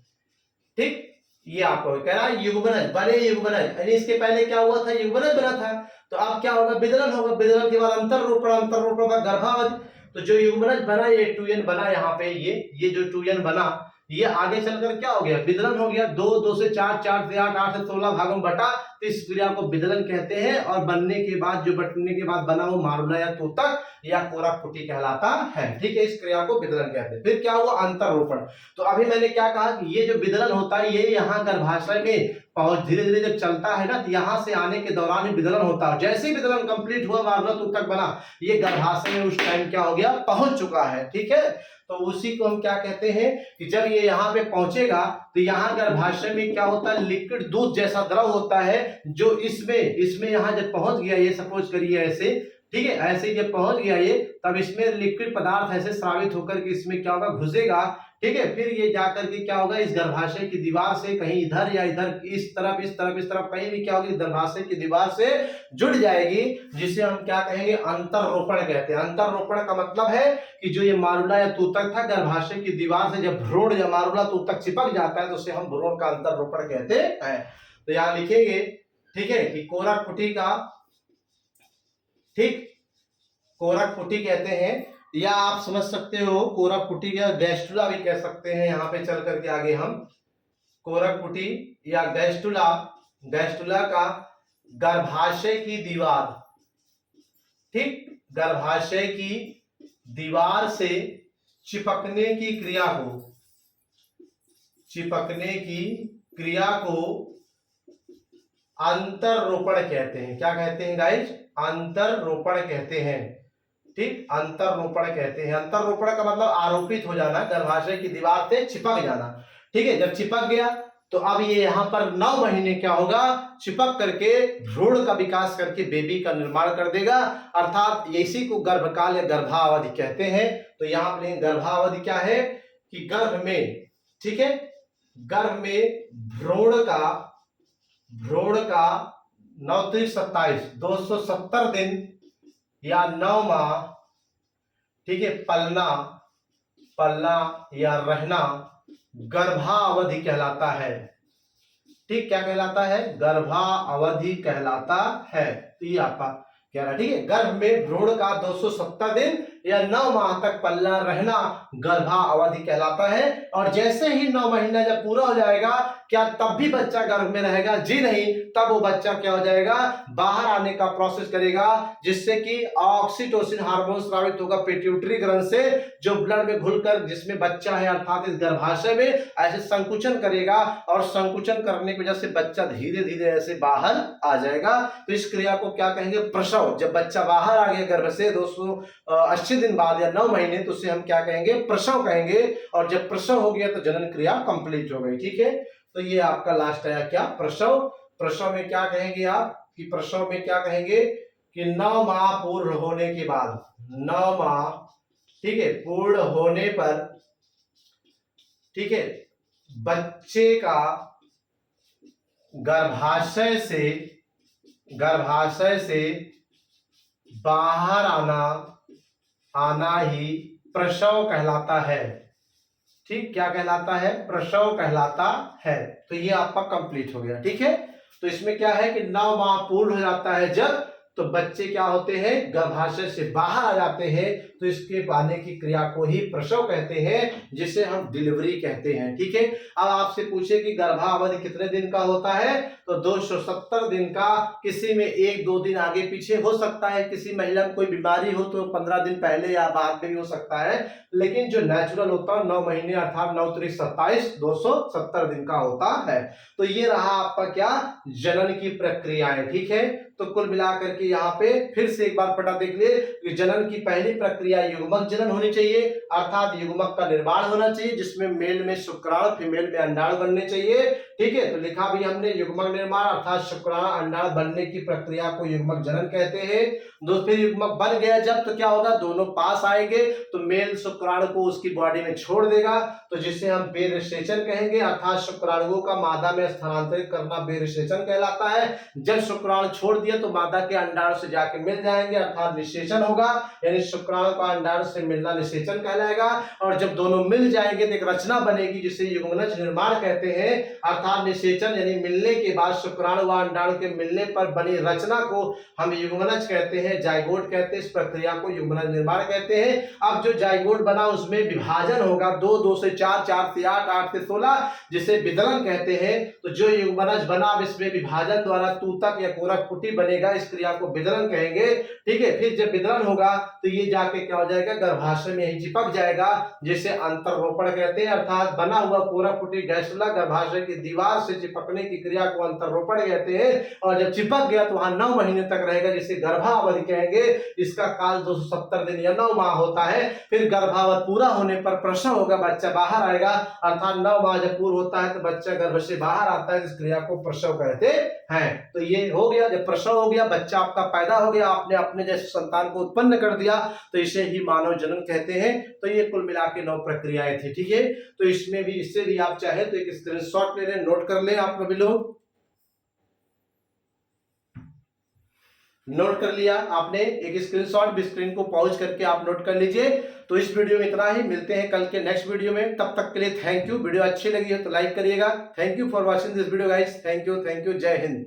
ठीक, ये आपको कह रहा है युग्मनज, बने युग्मनज, यानी इसके पहले क्या हुआ था? युग्मनज बना था, तो अब क्या होगा? विदलन होगा। विदलन के बाद अंतररोपण, अंतररोपण का गर्भावधि। तो जो युग्मनज बना, ये 2n बना, यहाँ पे ये जो 2n बना, ये आगे चलकर क्या हो गया? विदलन हो गया। 2 से 4, 4 से 8, 8 से 16 भागों में बटा, तो इस क्रिया को विदलन कहते हैं। और बनने के बाद, जो बटने के बाद बना वो मारुला या तूतक या कोरक पुटी कहलाता है। ठीक है, इस क्रिया को विदलन कहते हैं। फिर क्या हुआ? अंतररोपण। तो अभी मैंने क्या कहा कि ये जो विदलन होता है ये यहाँ गर्भाशय में पहुंच, धीरे धीरे जब चलता है ना, तो यहाँ से आने के दौरान ही विदलन होता है। जैसे ही विदलन कंप्लीट हुआ, मारुला तूतक बना, ये गर्भाशय में उस टाइम क्या हो गया? पहुंच चुका है। ठीक है, तो उसी को हम क्या कहते हैं कि जब ये यहाँ पे पहुंचेगा तो यहाँ गर्भाशय में क्या होता है? लिक्विड दूध जैसा द्रव होता है, जो इसमें यहाँ जब पहुंच गया, ये सपोज करिए ऐसे, ठीक है, ऐसे जब पहुंच गया ये, तब इसमें लिक्विड पदार्थ ऐसे स्रावित होकर के इसमें क्या होगा? घुसेगा। ठीक है, फिर ये जाकर के क्या होगा? इस गर्भाशय की दीवार से कहीं इधर या इधर, इस तरफ, इस तरफ, इस तरफ, कहीं भी क्या होगी? गर्भाशय की दीवार से जुड़ जाएगी, जिसे हम क्या कहेंगे? अंतररोपण कहते हैं। अंतररोपण का मतलब है कि जो ये मारुला या तूतक था, गर्भाशय की दीवार से जब भ्रूण या मारुला तूतक चिपक जाता है तो उसे हम भ्रूण का अंतररोपण कहते हैं। तो यहाँ लिखेंगे, ठीक है, कि कोरक पुटी का, ठीक, कोरक पुटी कहते हैं, या आप समझ सकते हो कोरक पुटी या गैस्ट्रुला भी कह सकते हैं। यहाँ पे चल करके आगे हम कोरक पुटी या गैस्ट्रुला, गैस्ट्रुला का गर्भाशय की दीवार, ठीक, गर्भाशय की दीवार से चिपकने की क्रिया को, चिपकने की क्रिया को अंतररोपण कहते हैं। क्या कहते हैं गाइज? अंतररोपण कहते हैं। ठीक, अंतररोपण कहते हैं। अंतररोपण का मतलब आरोपित हो जाना, गर्भाशय की दीवार से चिपक जाना। ठीक है, जब चिपक गया तो अब ये यहाँ पर 9 महीने क्या होगा? चिपक करके भ्रूण का विकास करके बेबी का निर्माण कर देगा, अर्थात इसी को गर्भकाल या गर्भावधि कहते हैं। तो यहाँ पर गर्भावधि क्या है कि गर्भ में, ठीक है, गर्भ में भ्रूण का 9 × 27 270 दिन या 9 माह, ठीक है, पलना या रहना गर्भावधि कहलाता है। ठीक, क्या कहलाता है? गर्भावधि कहलाता है। तो ये आपका कह रहा है, ठीक है, गर्भ में भ्रूण का 270 दिन या 9 माह तक पलना रहना गर्भावधि कहलाता है। और जैसे ही 9 महीना जब पूरा हो जाएगा, क्या तब भी बच्चा गर्भ में रहेगा? जी नहीं, तब वो बच्चा क्या हो जाएगा? बाहर आने का प्रोसेस करेगा, जिससे कि ऑक्सीटोसिन हार्मोन स्रावित होगा पिट्यूटरी ग्रंथि से, जो ब्लड में घुलकर जिसमें बच्चा है अर्थात इस गर्भाशय में ऐसे संकुचन करेगा, और संकुचन करने की वजह से बच्चा धीरे धीरे ऐसे बाहर आ जाएगा। तो इस क्रिया को क्या कहेंगे? प्रसव। जब बच्चा बाहर आ गया गर्भ से 280 दिन बाद या 9 महीने, तो उसे हम क्या कहेंगे? प्रसव कहेंगे। और जब प्रसव हो गया तो जनन क्रिया कंप्लीट हो गई। ठीक है, तो ये आपका लास्ट आया क्या? प्रसव। प्रसव में क्या कहेंगे आप कि प्रसव में क्या कहेंगे कि 9 माह पूर्ण होने के बाद, 9 माह, ठीक है, पूर्ण होने पर, ठीक है, बच्चे का गर्भाशय से बाहर आना ही प्रसव कहलाता है। ठीक, क्या कहलाता है? प्रसव कहलाता है। तो ये आपका कंप्लीट हो गया। ठीक है, तो इसमें क्या है कि 9 माह पूर्ण हो जाता है जब, तो बच्चे क्या होते हैं? गर्भाशय से बाहर आ जाते हैं, तो इसके पाने की क्रिया को ही प्रसव कहते हैं, जिसे हम डिलीवरी कहते हैं। ठीक है, अब आपसे पूछे कि गर्भावधि कितने दिन का होता है, तो 270 दिन का। किसी में 1-2 दिन आगे पीछे हो सकता है, किसी महिला में कोई बीमारी हो तो 15 दिन पहले या बाद में भी हो सकता है, लेकिन जो नेचुरल होता है 9 महीने अर्थात 9 त्रिक 27, 270 दिन का होता है। तो ये रहा आपका क्या? जनन की प्रक्रियाएं। ठीक है, तो कुल मिलाकर के यहाँ पे फिर से एक बार पटा देख लिए कि जनन की पहली प्रक्रिया युग्मक जनन होनी चाहिए, अर्थात युग्मक का निर्माण होना चाहिए, जिसमें मेल में शुक्राणु, फीमेल में अंडाणु बनने चाहिए। ठीक है, तो लिखा भी हमने युग्मक निर्माण अर्थात शुक्राणु अंडाणु बनने की प्रक्रिया को युग्मक जनन कहते हैं। फिर युग्मक बन गया जब, तो क्या होगा? दोनों पास आएंगे, तो मेल शुक्राणु को उसकी बॉडी में छोड़ देगा, तो जिसे हम बेरिस्टेशन कहेंगे, अर्थात शुक्राणुओं का मादा में स्थानांतरित करना बेरिस्टेशन कहलाता है। जब शुक्राणु छोड़ दिया तो मादा के अंडाणु से जाके मिल जाएंगे, अर्थात निषेचन होगा, यानी शुक्राणु का अंडाणु से मिलना निषेचन कहलाएगा। और जब दोनों मिल जाएंगे तो एक रचना बनेगी, जिसे युग्मनज निर्माण कहते हैं, अर्थात निषेचन यानी मिलने के बाद शुक्राणु व अंडाणु के मिलने पर बनी रचना को हम युग्मनज कहते हैं, जाइगोट कहते हैं। इस प्रक्रिया को युग्मनज निर्माण कहते हैं। अब जो जाइगोट बना उसमें विभाजन होगा, 2, 2 से 4, 4 से 8, 8 से 16, जिसे विदलन कहते हैं। तो जो युग्मनज बना अब इसमें विभाजन द्वारा तूतक या कोरक पुटी बनेगा, इस क्रिया को विदलन कहेंगे। ठीक है, फिर जब विदलन होगा तो ये जाके क्या हो जाएगा? गर्भाशय में ही चिपक जाएगा, जिसे अंतरोपण कहते हैं, अर्थात बना हुआ कोरक पुटी गैस्ट्रुला गर्भाशय की दीवार से चिपकने की क्रिया को अंतरोपण कहते हैं। और जब चिपक गया तो वहां 9 महीने तक रहेगा, जिसे गर्भावधि कहेंगे। इसका काल 270 दिन या 9 माह होता है। फिर गर्भावधि पूरा होने पर प्रसव होगा, बच्चा बाहर आएगा, अर्थात 9 माह जब पूर्ण होता है तो बच्चा गर्भ से बाहर आता है, इस क्रिया को प्रसव कहते हैं। तो ये हो गया, जब प्रसव हो गया, बच्चा आपका पैदा हो गया, आपने अपने जैसे संतान को उत्पन्न कर दिया, तो इसे ही मानव जनन कहते हैं। तो ये कुल मिला के 9 प्रक्रियाएं थी। ठीक है, तो इसमें भी, इससे भी आप चाहे तो एक स्क्रीनशॉट ले लें, नोट कर लें। आप सभी लोग नोट कर लिया आपने, एक स्क्रीनशॉट भी, स्क्रीन को पॉज करके आप नोट कर लीजिए। तो इस वीडियो में इतना ही, मिलते हैं कल के नेक्स्ट वीडियो में, तब तक के लिए थैंक यू। वीडियो अच्छी लगी हो तो लाइक करिएगा। Thank you for watching this video guys, thank you, जय हिंद।